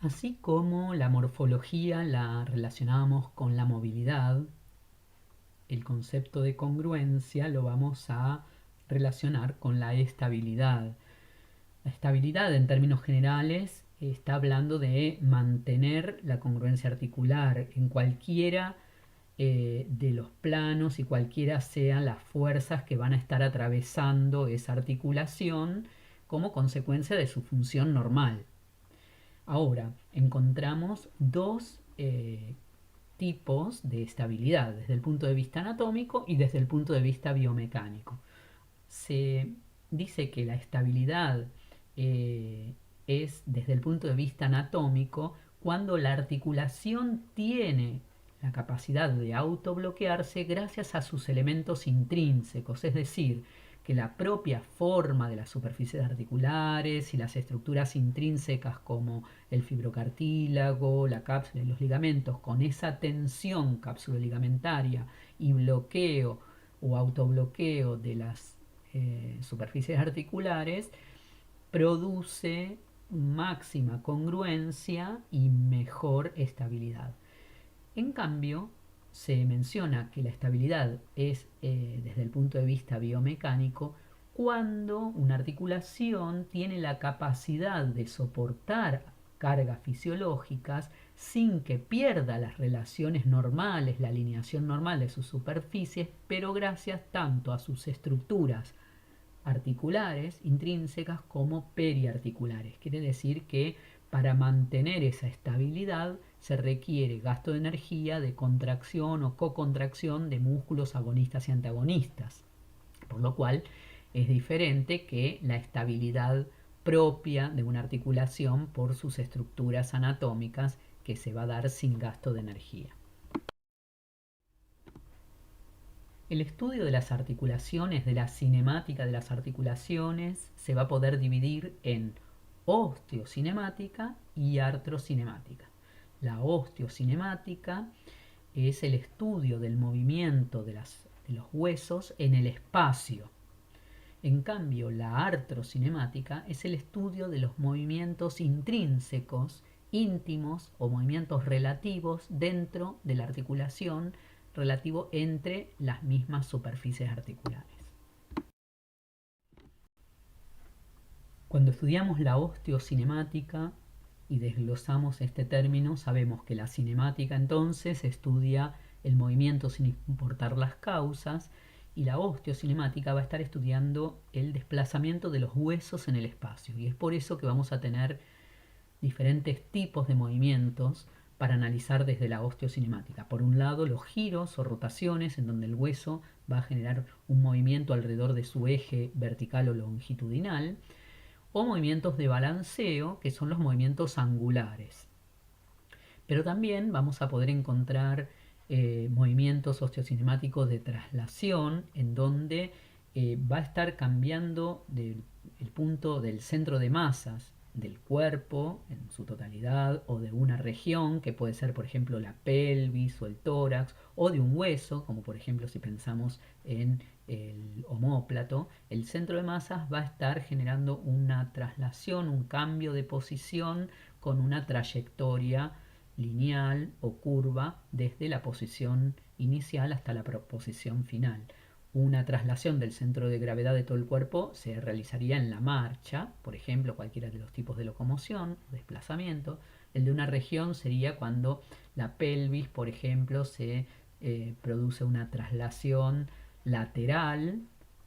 Así como la morfología la relacionamos con la movilidad, el concepto de congruencia lo vamos a relacionar con la estabilidad. La estabilidad, en términos generales, está hablando de mantener la congruencia articular en cualquiera de los planos y cualquiera sean las fuerzas que van a estar atravesando esa articulación como consecuencia de su función normal. Ahora, encontramos dos tipos de estabilidad, desde el punto de vista anatómico y desde el punto de vista biomecánico. Se dice que la estabilidad es, desde el punto de vista anatómico, cuando la articulación tiene la capacidad de autobloquearse gracias a sus elementos intrínsecos, es decir, que la propia forma de las superficies articulares y las estructuras intrínsecas como el fibrocartílago, la cápsula y los ligamentos, con esa tensión cápsulo-ligamentaria y bloqueo o autobloqueo de las superficies articulares, produce máxima congruencia y mejor estabilidad. En cambio, se menciona que la estabilidad es, desde el punto de vista biomecánico, cuando una articulación tiene la capacidad de soportar cargas fisiológicas sin que pierda las relaciones normales, la alineación normal de sus superficies, pero gracias tanto a sus estructuras articulares intrínsecas como periarticulares. Quiere decir que para mantener esa estabilidad se requiere gasto de energía, de contracción o cocontracción de músculos agonistas y antagonistas, por lo cual es diferente que la estabilidad propia de una articulación por sus estructuras anatómicas que se va a dar sin gasto de energía. El estudio de las articulaciones, de la cinemática de las articulaciones, se va a poder dividir en osteocinemática y artrocinemática. La osteocinemática es el estudio del movimiento de los huesos en el espacio. En cambio, la artrocinemática es el estudio de los movimientos intrínsecos, íntimos o movimientos relativos dentro de la articulación, relativo entre las mismas superficies articulares. Cuando estudiamos la osteocinemática y desglosamos este término, sabemos que la cinemática entonces estudia el movimiento sin importar las causas, y la osteocinemática va a estar estudiando el desplazamiento de los huesos en el espacio. Y es por eso que vamos a tener diferentes tipos de movimientos para analizar desde la osteocinemática. Por un lado, los giros o rotaciones, en donde el hueso va a generar un movimiento alrededor de su eje vertical o longitudinal, o movimientos de balanceo, que son los movimientos angulares. Pero también vamos a poder encontrar movimientos osteocinemáticos de traslación, en donde va a estar cambiando el punto del centro de masas del cuerpo en su totalidad, o de una región que puede ser por ejemplo la pelvis o el tórax, o de un hueso, como por ejemplo si pensamos en el omóplato. El centro de masas va a estar generando una traslación, un cambio de posición con una trayectoria lineal o curva desde la posición inicial hasta la posición final. Una traslación del centro de gravedad de todo el cuerpo se realizaría en la marcha, por ejemplo, cualquiera de los tipos de locomoción, desplazamiento. El de una región sería cuando la pelvis, por ejemplo, se produce una traslación lateral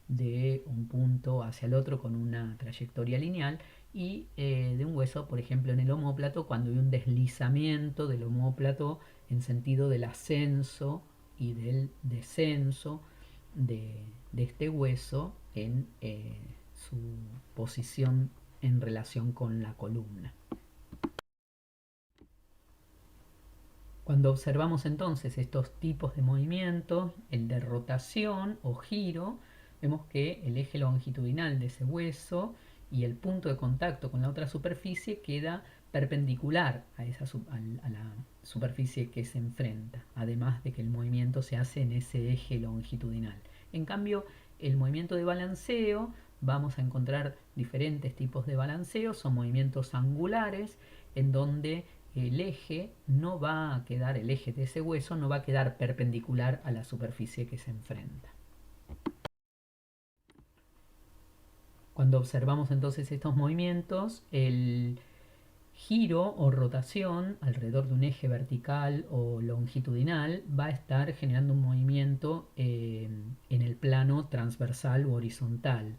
de un punto hacia el otro con una trayectoria lineal, y de un hueso, por ejemplo, en el omóplato, cuando hay un deslizamiento del omóplato en sentido del ascenso y del descenso de este hueso en su posición en relación con la columna. Cuando observamos entonces estos tipos de movimientos, el de rotación o giro, vemos que el eje longitudinal de ese hueso y el punto de contacto con la otra superficie queda perpendicular a la superficie que se enfrenta, además de que el movimiento se hace en ese eje longitudinal. En cambio, el movimiento de balanceo, vamos a encontrar diferentes tipos de balanceo, son movimientos angulares en donde el eje no va a quedar, el eje de ese hueso no va a quedar perpendicular a la superficie que se enfrenta. Cuando observamos entonces estos movimientos, el giro o rotación alrededor de un eje vertical o longitudinal va a estar generando un movimiento en el plano transversal u horizontal.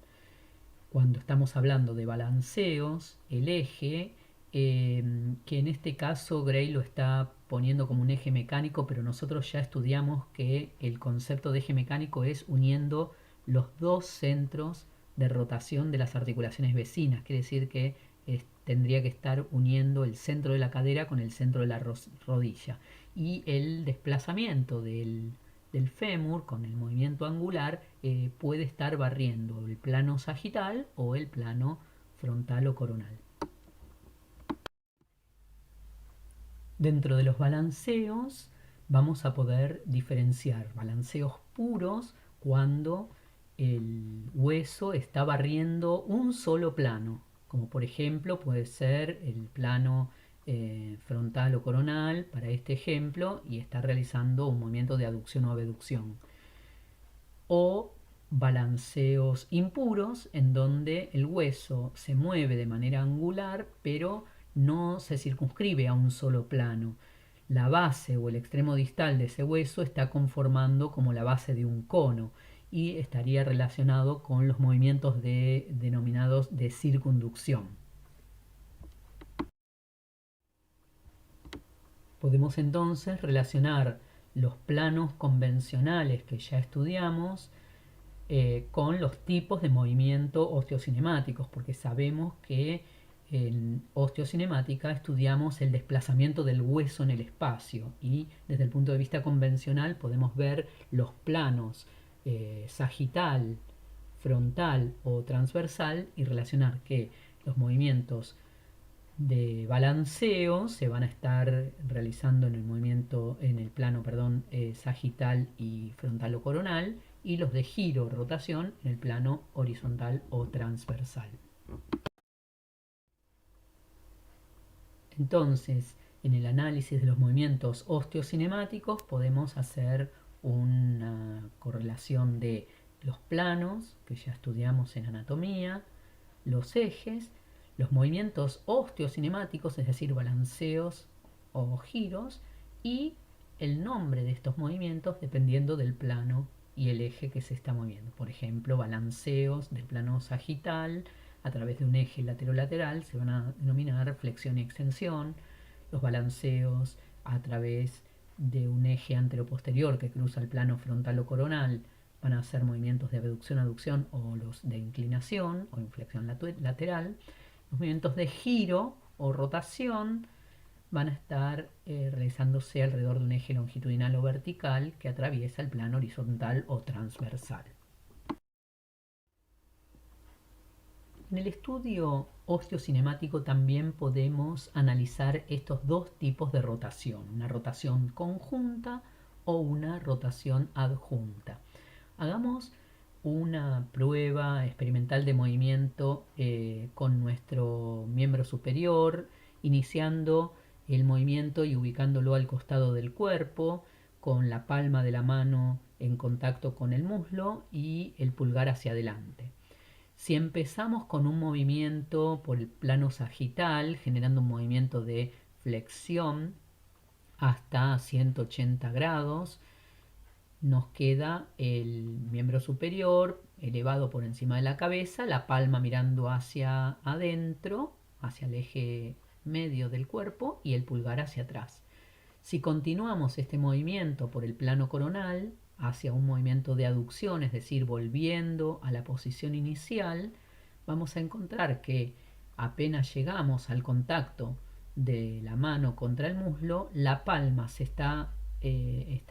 Cuando estamos hablando de balanceos, el eje, que en este caso Gray lo está poniendo como un eje mecánico, pero nosotros ya estudiamos que el concepto de eje mecánico es uniendo los dos centros de rotación de las articulaciones vecinas, quiere decir que tendría que estar uniendo el centro de la cadera con el centro de la rodilla, y el desplazamiento del fémur con el movimiento angular puede estar barriendo el plano sagital o el plano frontal o coronal. Dentro de los balanceos vamos a poder diferenciar balanceos puros cuando el hueso está barriendo un solo plano, como por ejemplo puede ser el plano frontal o coronal para este ejemplo, y está realizando un movimiento de aducción o abducción. O balanceos impuros en donde el hueso se mueve de manera angular pero no se circunscribe a un solo plano. La base o el extremo distal de ese hueso está conformando como la base de un cono y estaría relacionado con los movimientos denominados de circunducción. Podemos entonces relacionar los planos convencionales que ya estudiamos con los tipos de movimiento osteocinemáticos, porque sabemos que en osteocinemática estudiamos el desplazamiento del hueso en el espacio y desde el punto de vista convencional podemos ver los planos sagital, frontal o transversal y relacionar que los movimientos de balanceo se van a estar realizando en el movimiento, en el plano, perdón, sagital y frontal o coronal, y los de giro o rotación en el plano horizontal o transversal. Entonces, en el análisis de los movimientos osteocinemáticos podemos hacer una correlación de los planos, que ya estudiamos en anatomía, los ejes, los movimientos osteocinemáticos, es decir, balanceos o giros, y el nombre de estos movimientos dependiendo del plano y el eje que se está moviendo. Por ejemplo, balanceos del plano sagital a través de un eje lateral se van a denominar flexión y extensión. Los balanceos a través de un eje anteroposterior que cruza el plano frontal o coronal van a ser movimientos de abducción-aducción o los de inclinación o inflexión lateral. Los movimientos de giro o rotación van a estar realizándose alrededor de un eje longitudinal o vertical que atraviesa el plano horizontal o transversal. En el estudio osteocinemático también podemos analizar estos dos tipos de rotación, una rotación conjunta o una rotación adjunta. Hagamos una prueba experimental de movimiento con nuestro miembro superior, iniciando el movimiento y ubicándolo al costado del cuerpo, con la palma de la mano en contacto con el muslo y el pulgar hacia adelante. Si empezamos con un movimiento por el plano sagital, generando un movimiento de flexión hasta 180 grados, nos queda el miembro superior elevado por encima de la cabeza, la palma mirando hacia adentro, hacia el eje medio del cuerpo y el pulgar hacia atrás. Si continuamos este movimiento por el plano coronal hacia un movimiento de aducción, es decir, volviendo a la posición inicial, vamos a encontrar que apenas llegamos al contacto de la mano contra el muslo, la palma está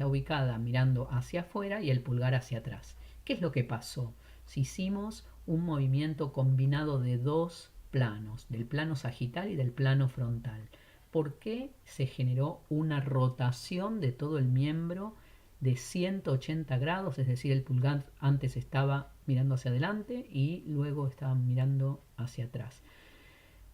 ubicada mirando hacia afuera y el pulgar hacia atrás. ¿Qué es lo que pasó? Si hicimos un movimiento combinado de dos planos, del plano sagital y del plano frontal. ¿Por qué se generó una rotación de todo el miembro de 180 grados? Es decir, el pulgar antes estaba mirando hacia adelante y luego estaba mirando hacia atrás.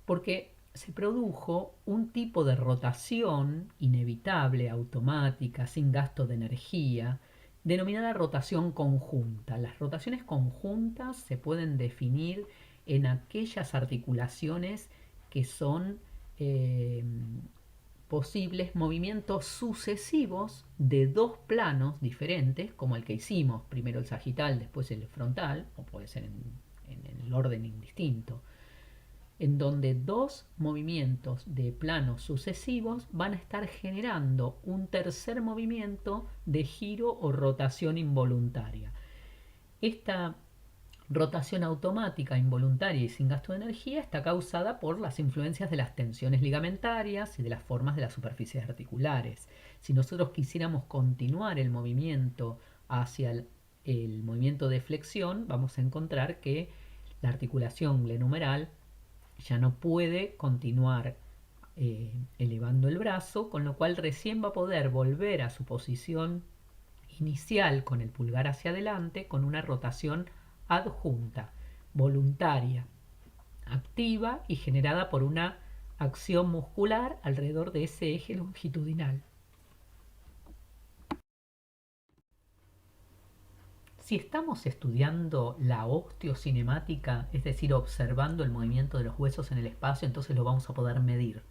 Porque se produjo un tipo de rotación inevitable, automática, sin gasto de energía, denominada rotación conjunta. Las rotaciones conjuntas se pueden definir en aquellas articulaciones que son eh, posibles movimientos sucesivos de dos planos diferentes, como el que hicimos, primero el sagital, después el frontal, o puede ser en el orden indistinto, en donde dos movimientos de planos sucesivos van a estar generando un tercer movimiento de giro o rotación involuntaria. Esta rotación automática, involuntaria y sin gasto de energía está causada por las influencias de las tensiones ligamentarias y de las formas de las superficies articulares. Si nosotros quisiéramos continuar el movimiento hacia el movimiento de flexión, vamos a encontrar que la articulación glenumeral ya no puede continuar elevando el brazo, con lo cual recién va a poder volver a su posición inicial con el pulgar hacia adelante con una rotación adjunta, voluntaria, activa y generada por una acción muscular alrededor de ese eje longitudinal. Si estamos estudiando la osteocinemática, es decir, observando el movimiento de los huesos en el espacio, entonces lo vamos a poder medir.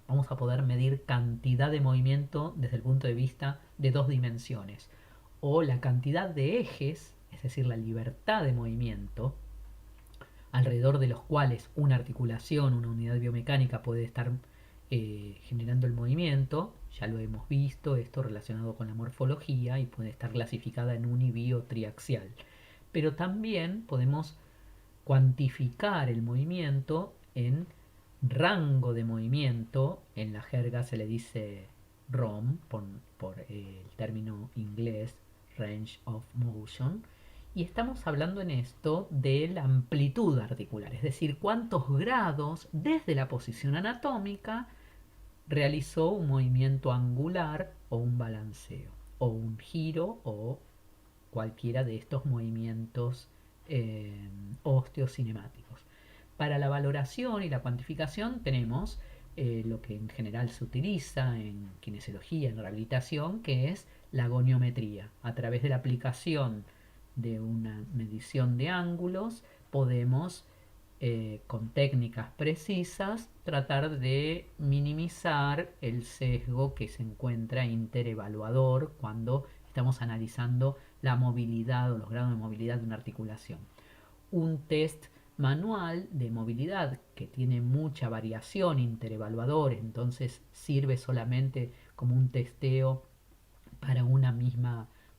Vamos a poder medir cantidad de movimiento desde el punto de vista de dos dimensiones. O la cantidad de ejes, es decir, la libertad de movimiento, alrededor de los cuales una articulación, una unidad biomecánica puede estar generando el movimiento. Ya lo hemos visto, esto relacionado con la morfología y puede estar clasificada en uni, bi o triaxial. pero también podemos cuantificar el movimiento en rango de movimiento. En la jerga se le dice ROM por el término inglés Range of Motion. Y estamos hablando en esto de la amplitud articular, es decir, cuántos grados desde la posición anatómica realizó un movimiento angular o un balanceo, o un giro o cualquiera de estos movimientos osteocinemáticos. Para la valoración y la cuantificación tenemos lo que en general se utiliza en kinesiología, en rehabilitación, que es la goniometría. A través de la aplicación de una medición de ángulos podemos con técnicas precisas tratar de minimizar el sesgo que se encuentra interevaluador cuando estamos analizando la movilidad o los grados de movilidad de una articulación. Un test manual de movilidad que tiene mucha variación interevaluador, entonces sirve solamente como un testeo para un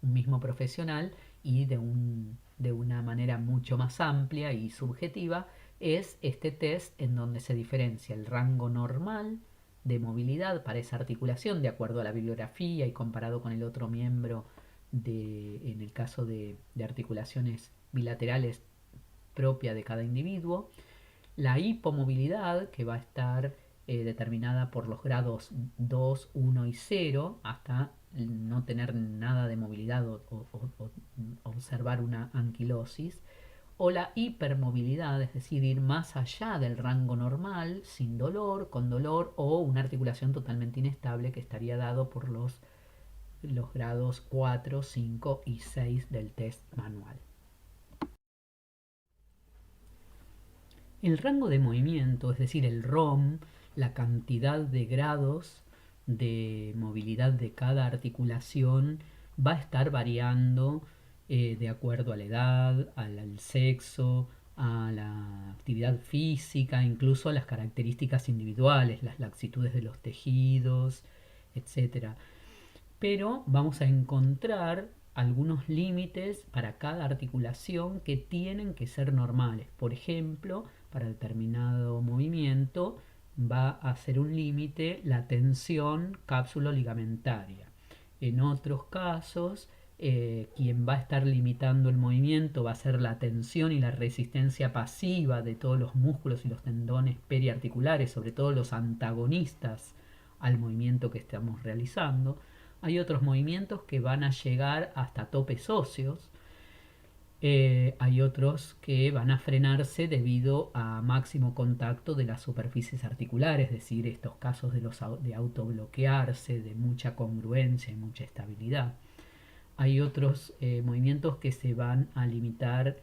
mismo profesional y de una manera mucho más amplia y subjetiva, es este test en donde se diferencia el rango normal de movilidad para esa articulación de acuerdo a la bibliografía y comparado con el otro miembro en el caso de articulaciones bilaterales propia de cada individuo, la hipomovilidad que va a estar determinada por los grados 2, 1 y 0 hasta no tener nada de movilidad o observar una anquilosis, o la hipermovilidad, es decir, ir más allá del rango normal, sin dolor, con dolor, o una articulación totalmente inestable que estaría dado por los grados 4, 5 y 6 del test manual. El rango de movimiento, es decir, el ROM, la cantidad de grados de movilidad de cada articulación, va a estar variando de acuerdo a la edad, al sexo, a la actividad física, incluso a las características individuales, las laxitudes de los tejidos, etcétera. Pero vamos a encontrar algunos límites para cada articulación que tienen que ser normales. Por ejemplo, para determinado movimiento va a ser un límite la tensión cápsulo-ligamentaria. En otros casos, quien va a estar limitando el movimiento va a ser la tensión y la resistencia pasiva de todos los músculos y los tendones periarticulares, sobre todo los antagonistas al movimiento que estamos realizando. Hay otros movimientos que van a llegar hasta topes óseos. Hay otros que van a frenarse debido a máximo contacto de las superficies articulares, es decir, estos casos de autobloquearse, de mucha congruencia y mucha estabilidad. Hay otros movimientos que se van a limitar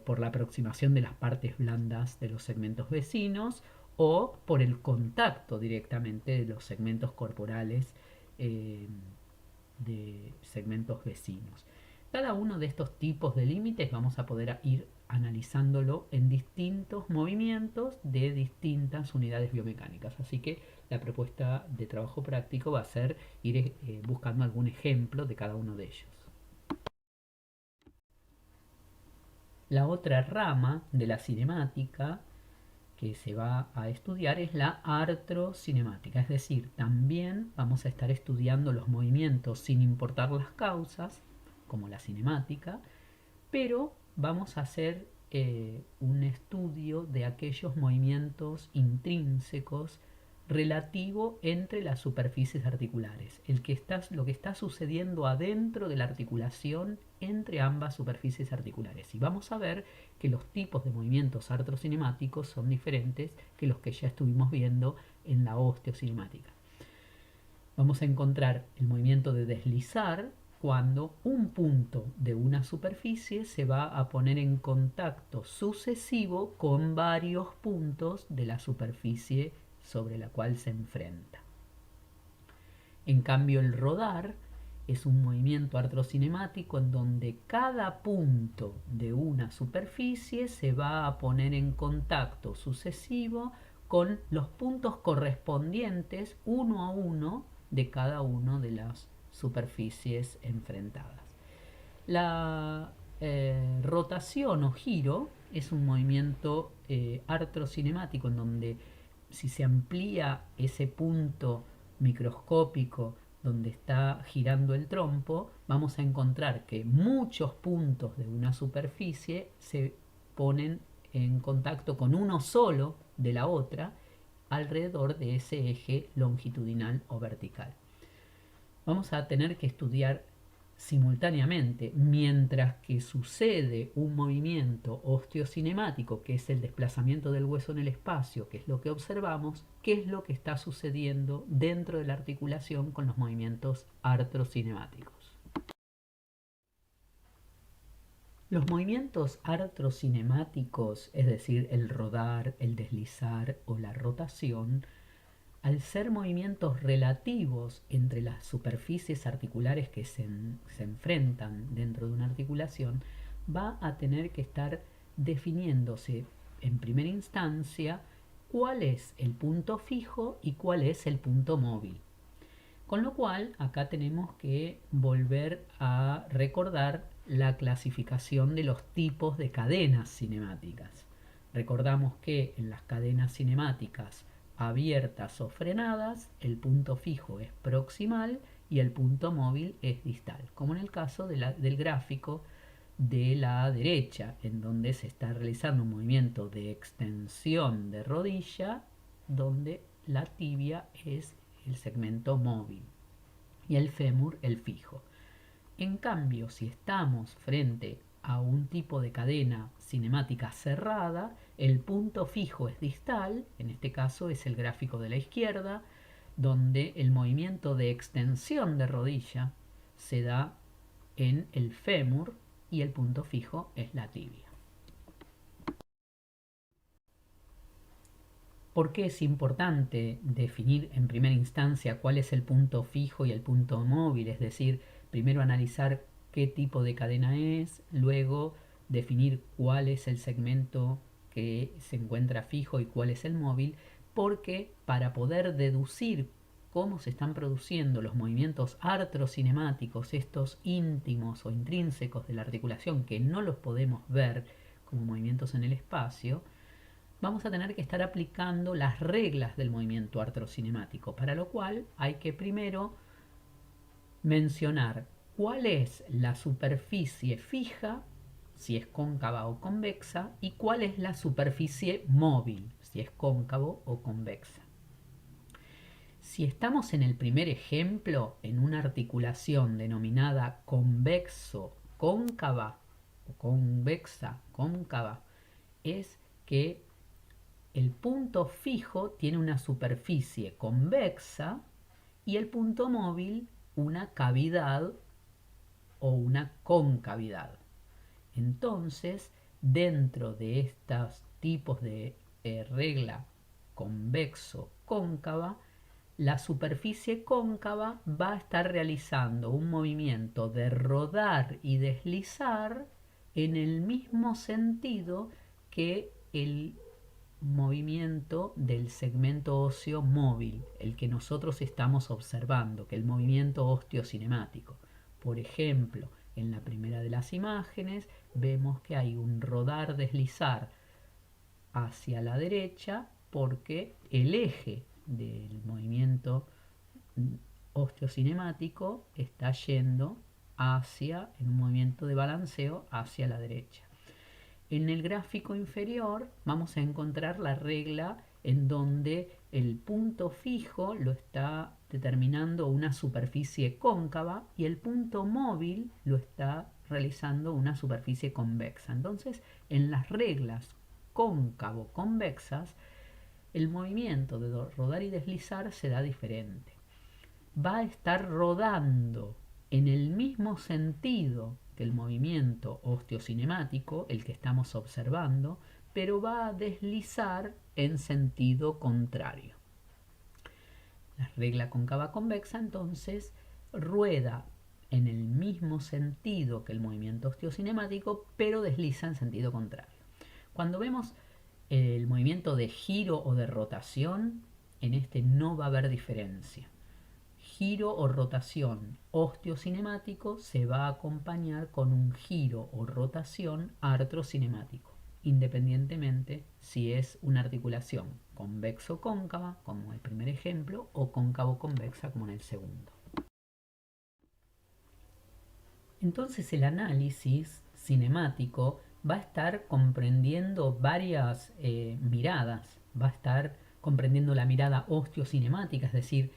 por la aproximación de las partes blandas de los segmentos vecinos o por el contacto directamente de los segmentos corporales eh, de segmentos vecinos. Cada uno de estos tipos de límites vamos a poder ir analizándolo en distintos movimientos de distintas unidades biomecánicas. Así que la propuesta de trabajo práctico va a ser ir buscando algún ejemplo de cada uno de ellos. La otra rama de la cinemática que se va a estudiar es la artrocinemática, es decir, también vamos a estar estudiando los movimientos sin importar las causas, como la cinemática, pero vamos a hacer un estudio de aquellos movimientos intrínsecos relativo entre las superficies articulares, lo que está sucediendo adentro de la articulación entre ambas superficies articulares. Y vamos a ver que los tipos de movimientos artrocinemáticos son diferentes que los que ya estuvimos viendo en la osteocinemática. Vamos a encontrar el movimiento de deslizar cuando un punto de una superficie se va a poner en contacto sucesivo con varios puntos de la superficie sobre la cual se enfrenta. En cambio, el rodar es un movimiento artrocinemático en donde cada punto de una superficie se va a poner en contacto sucesivo con los puntos correspondientes uno a uno de cada una de las superficies enfrentadas. La rotación o giro es un movimiento artrocinemático en donde si se amplía ese punto microscópico donde está girando el trompo, vamos a encontrar que muchos puntos de una superficie se ponen en contacto con uno solo de la otra alrededor de ese eje longitudinal o vertical. Vamos a tener que estudiar simultáneamente, mientras que sucede un movimiento osteocinemático, que es el desplazamiento del hueso en el espacio, que es lo que observamos, qué es lo que está sucediendo dentro de la articulación con los movimientos artrocinemáticos. Los movimientos artrocinemáticos, es decir, el rodar, el deslizar o la rotación, al ser movimientos relativos entre las superficies articulares que se enfrentan dentro de una articulación, va a tener que estar definiéndose en primera instancia cuál es el punto fijo y cuál es el punto móvil. Con lo cual, acá tenemos que volver a recordar la clasificación de los tipos de cadenas cinemáticas. Recordamos que en las cadenas cinemáticas abiertas o frenadas, el punto fijo es proximal y el punto móvil es distal, como en el caso del gráfico de la derecha, en donde se está realizando un movimiento de extensión de rodilla, donde la tibia es el segmento móvil y el fémur el fijo. En cambio, si estamos frente a un tipo de cadena cinemática cerrada, el punto fijo es distal, en este caso es el gráfico de la izquierda, donde el movimiento de extensión de rodilla se da en el fémur y el punto fijo es la tibia. ¿Por qué es importante definir en primera instancia cuál es el punto fijo y el punto móvil? Es decir, primero analizar qué tipo de cadena es, luego definir cuál es el segmento que se encuentra fijo y cuál es el móvil, porque para poder deducir cómo se están produciendo los movimientos artrocinemáticos, estos íntimos o intrínsecos de la articulación que no los podemos ver como movimientos en el espacio, vamos a tener que estar aplicando las reglas del movimiento artrocinemático, para lo cual hay que primero mencionar cuál es la superficie fija, si es cóncava o convexa, y cuál es la superficie móvil, si es cóncavo o convexa. Si estamos en el primer ejemplo, en una articulación denominada convexo-cóncava o convexa-cóncava, es que el punto fijo tiene una superficie convexa y el punto móvil una cavidad o una concavidad. Entonces, dentro de estos tipos de regla convexo-cóncava, la superficie cóncava va a estar realizando un movimiento de rodar y deslizar en el mismo sentido que el movimiento del segmento óseo móvil, el que nosotros estamos observando, que el movimiento osteocinemático. Por ejemplo, en la primera de las imágenes vemos que hay un rodar deslizar hacia la derecha porque el eje del movimiento osteocinemático está yendo hacia, en un movimiento de balanceo, hacia la derecha. En el gráfico inferior vamos a encontrar la regla en donde el punto fijo lo está determinando una superficie cóncava y el punto móvil lo está realizando una superficie convexa. Entonces, en las reglas cóncavo-convexas, el movimiento de rodar y deslizar se da diferente. Va a estar rodando en el mismo sentido que el movimiento osteocinemático, el que estamos observando, pero va a deslizar en sentido contrario. La regla cóncava convexa entonces rueda en el mismo sentido que el movimiento osteocinemático, pero desliza en sentido contrario. Cuando vemos el movimiento de giro o de rotación, en este no va a haber diferencia. giro o rotación osteocinemático se va a acompañar con un giro o rotación artrocinemático, independientemente si es una articulación convexo-cóncava, como el primer ejemplo, o cóncavo-convexa, como en el segundo. Entonces el análisis cinemático va a estar comprendiendo varias miradas, va a estar comprendiendo la mirada osteocinemática, es decir,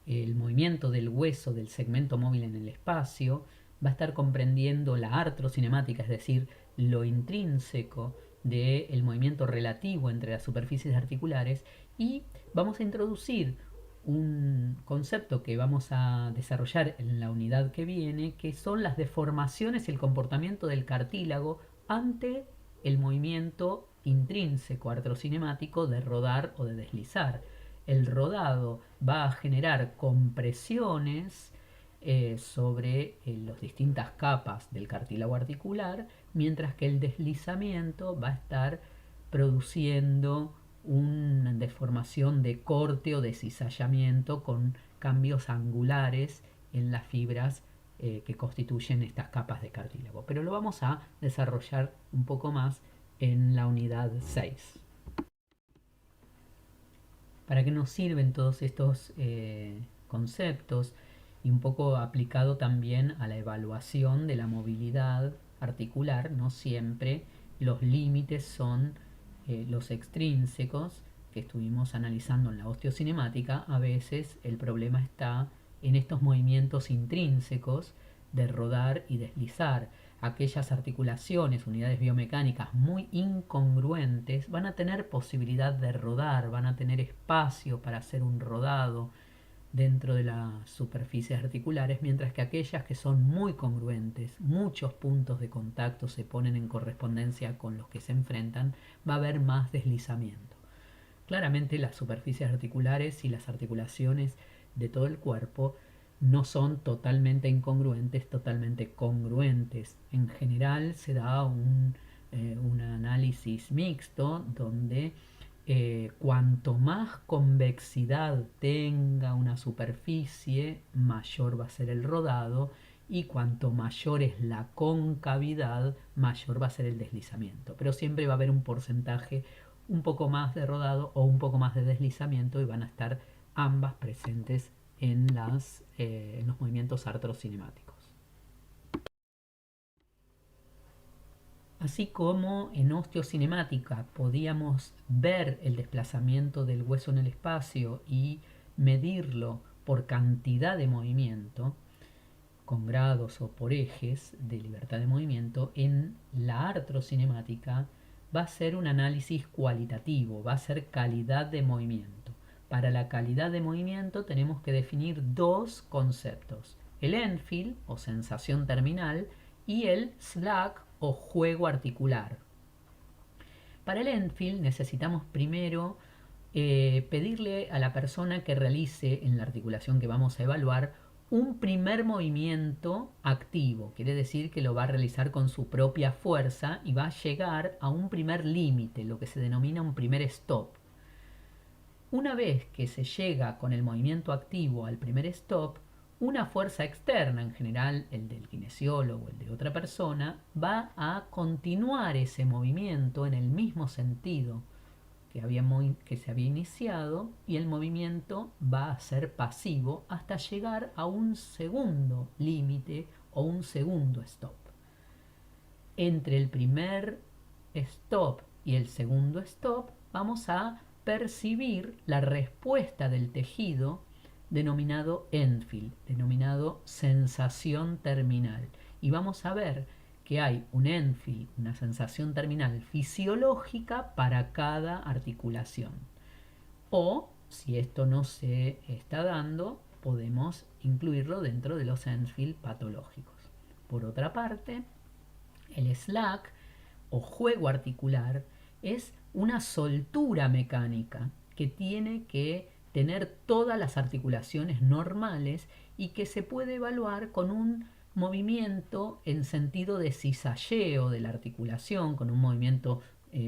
el movimiento del hueso del segmento móvil en el espacio, va a estar comprendiendo la artrocinemática, es decir, lo intrínseco del movimiento relativo entre las superficies articulares, y vamos a introducir un concepto que vamos a desarrollar en la unidad que viene, que son las deformaciones y el comportamiento del cartílago ante el movimiento intrínseco artrocinemático de rodar o de deslizar. El rodado va a generar compresiones sobre las distintas capas del cartílago articular, mientras que el deslizamiento va a estar produciendo una deformación de corte o de cizallamiento con cambios angulares en las fibras que constituyen estas capas de cartílago. Pero lo vamos a desarrollar un poco más en la unidad 6. ¿Para qué nos sirven todos estos conceptos? Y un poco aplicado también a la evaluación de la movilidad articular. No siempre los límites son los extrínsecos que estuvimos analizando en la osteocinemática. A veces el problema está en estos movimientos intrínsecos de rodar y deslizar. Aquellas articulaciones, unidades biomecánicas muy incongruentes van a tener posibilidad de rodar, van a tener espacio para hacer un rodado dentro de las superficies articulares, mientras que aquellas que son muy congruentes, muchos puntos de contacto se ponen en correspondencia con los que se enfrentan, va a haber más deslizamiento. Claramente las superficies articulares y las articulaciones de todo el cuerpo no son totalmente incongruentes, totalmente congruentes. En general se da un análisis mixto donde cuanto más convexidad tenga una superficie, mayor va a ser el rodado, y cuanto mayor es la concavidad, mayor va a ser el deslizamiento. Pero siempre va a haber un porcentaje un poco más de rodado o un poco más de deslizamiento, y van a estar ambas presentes en los movimientos artrocinemáticos. Así como en osteocinemática podíamos ver el desplazamiento del hueso en el espacio y medirlo por cantidad de movimiento, con grados o por ejes de libertad de movimiento, en la artrocinemática va a ser un análisis cualitativo, va a ser calidad de movimiento. Para la calidad de movimiento tenemos que definir dos conceptos: el Enfield o sensación terminal y el slack o juego articular. Para el Enfield necesitamos primero pedirle a la persona que realice en la articulación que vamos a evaluar un primer movimiento activo. Quiere decir que lo va a realizar con su propia fuerza y va a llegar a un primer límite, lo que se denomina un primer stop. Una vez que se llega con el movimiento activo al primer stop, una fuerza externa, en general el del kinesiólogo o el de otra persona, va a continuar ese movimiento en el mismo sentido que se había iniciado, y el movimiento va a ser pasivo hasta llegar a un segundo límite o un segundo stop. Entre el primer stop y el segundo stop vamos a percibir la respuesta del tejido denominado Enfield, denominado sensación terminal, y vamos a ver que hay un Enfield, una sensación terminal fisiológica para cada articulación. O, si esto no se está dando, podemos incluirlo dentro de los Enfield patológicos. Por otra parte, el slack o juego articular es una soltura mecánica que tiene que tener todas las articulaciones normales y que se puede evaluar con un movimiento en sentido de cizalleo de la articulación, con un movimiento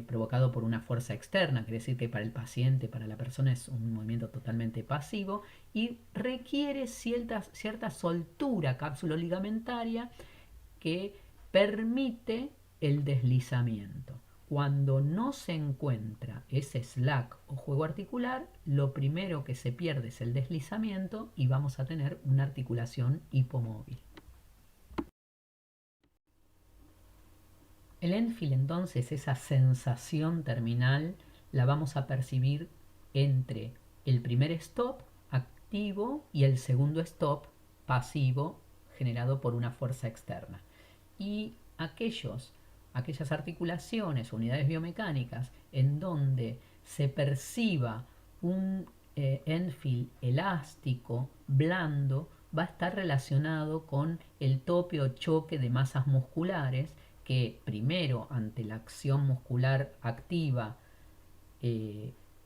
provocado por una fuerza externa, quiere decir que para el paciente, para la persona es un movimiento totalmente pasivo y requiere cierta soltura cápsulo-ligamentaria que permite el deslizamiento. Cuando no se encuentra ese slack o juego articular, lo primero que se pierde es el deslizamiento y vamos a tener una articulación hipomóvil. El Enfield, entonces, esa sensación terminal la vamos a percibir entre el primer stop activo y el segundo stop pasivo generado por una fuerza externa. Y aquellas articulaciones, unidades biomecánicas, en donde se perciba un Enfield elástico, blando, va a estar relacionado con el tope o choque de masas musculares que primero ante la acción muscular activa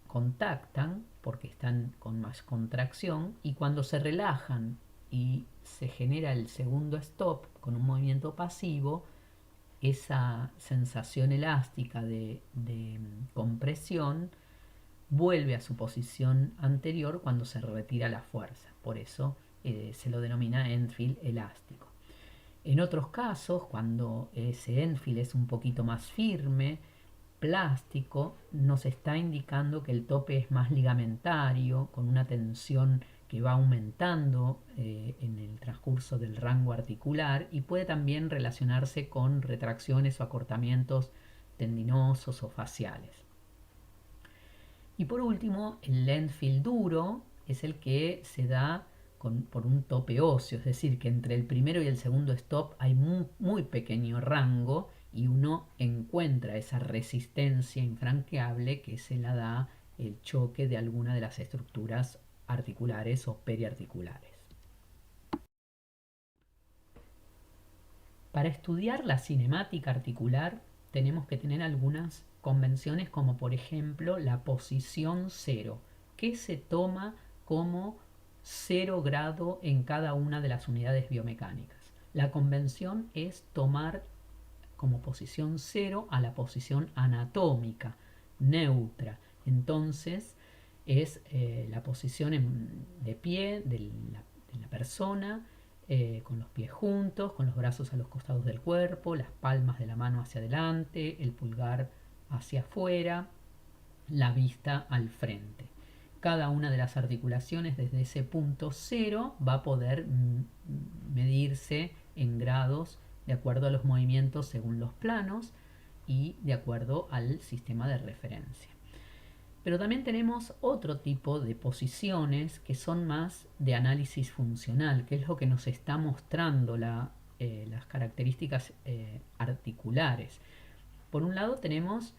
contactan porque están con más contracción y cuando se relajan y se genera el segundo stop con un movimiento pasivo, esa sensación elástica de compresión vuelve a su posición anterior cuando se retira la fuerza. Por eso se lo denomina Enfield elástico. En otros casos, cuando ese Enfield es un poquito más firme, plástico, nos está indicando que el tope es más ligamentario, con una tensión que va aumentando en el transcurso del rango articular y puede también relacionarse con retracciones o acortamientos tendinosos o faciales. Y por último, el Enfield duro es el que se da por un tope óseo, es decir, que entre el primero y el segundo stop hay muy pequeño rango y uno encuentra esa resistencia infranqueable que se la da el choque de alguna de las estructuras articulares o periarticulares. Para estudiar la cinemática articular tenemos que tener algunas convenciones como por ejemplo la posición cero, que se toma como 0 grado en cada una de las unidades biomecánicas. La convención es tomar como posición cero a la posición anatómica, neutra. Entonces es la posición de pie de la persona, con los pies juntos, con los brazos a los costados del cuerpo, las palmas de la mano hacia adelante, el pulgar hacia afuera, la vista al frente. Cada una de las articulaciones desde ese punto cero va a poder medirse en grados de acuerdo a los movimientos según los planos y de acuerdo al sistema de referencia. Pero también tenemos otro tipo de posiciones que son más de análisis funcional, que es lo que nos está mostrando las características articulares. Por un lado tenemos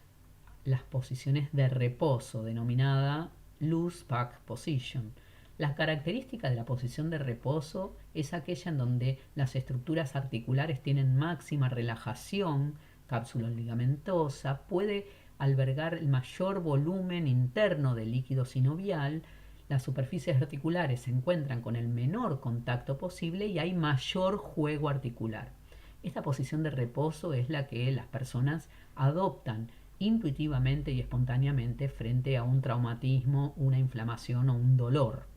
las posiciones de reposo, denominada loose back position. La característica de la posición de reposo es aquella en donde las estructuras articulares tienen máxima relajación cápsulo-ligamentosa, puede albergar el mayor volumen interno del líquido sinovial, las superficies articulares se encuentran con el menor contacto posible y hay mayor juego articular. Esta posición de reposo es la que las personas adoptan intuitivamente y espontáneamente frente a un traumatismo, una inflamación o un dolor.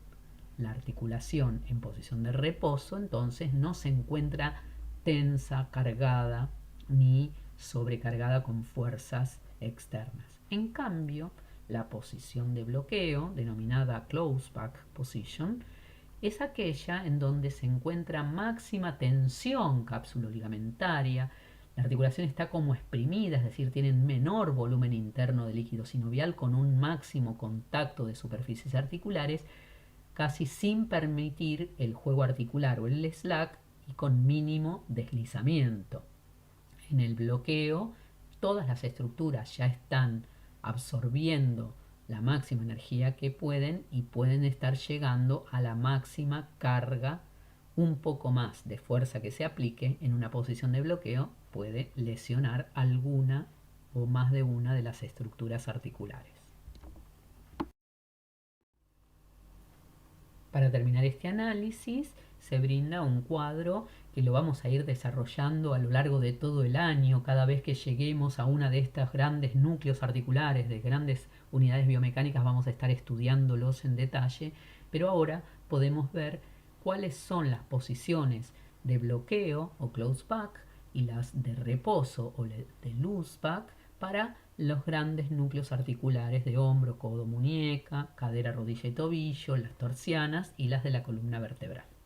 La articulación en posición de reposo entonces no se encuentra tensa, cargada ni sobrecargada con fuerzas externas. En cambio, la posición de bloqueo, denominada close back position, es aquella en donde se encuentra máxima tensión cápsulo-ligamentaria, la articulación está como exprimida, es decir, tienen menor volumen interno de líquido sinovial con un máximo contacto de superficies articulares, casi sin permitir el juego articular o el slack y con mínimo deslizamiento. En el bloqueo, todas las estructuras ya están absorbiendo la máxima energía que pueden y pueden estar llegando a la máxima carga. Un poco más de fuerza que se aplique en una posición de bloqueo puede lesionar alguna o más de una de las estructuras articulares. Para terminar este análisis, se brinda un cuadro que lo vamos a ir desarrollando a lo largo de todo el año, cada vez que lleguemos a una de estos grandes núcleos articulares, de grandes unidades biomecánicas, vamos a estar estudiándolos en detalle, pero ahora podemos ver cuáles son las posiciones de bloqueo o close back y las de reposo o de loose back para los grandes núcleos articulares de hombro, codo, muñeca, cadera, rodilla y tobillo, las torsianas y las de la columna vertebral.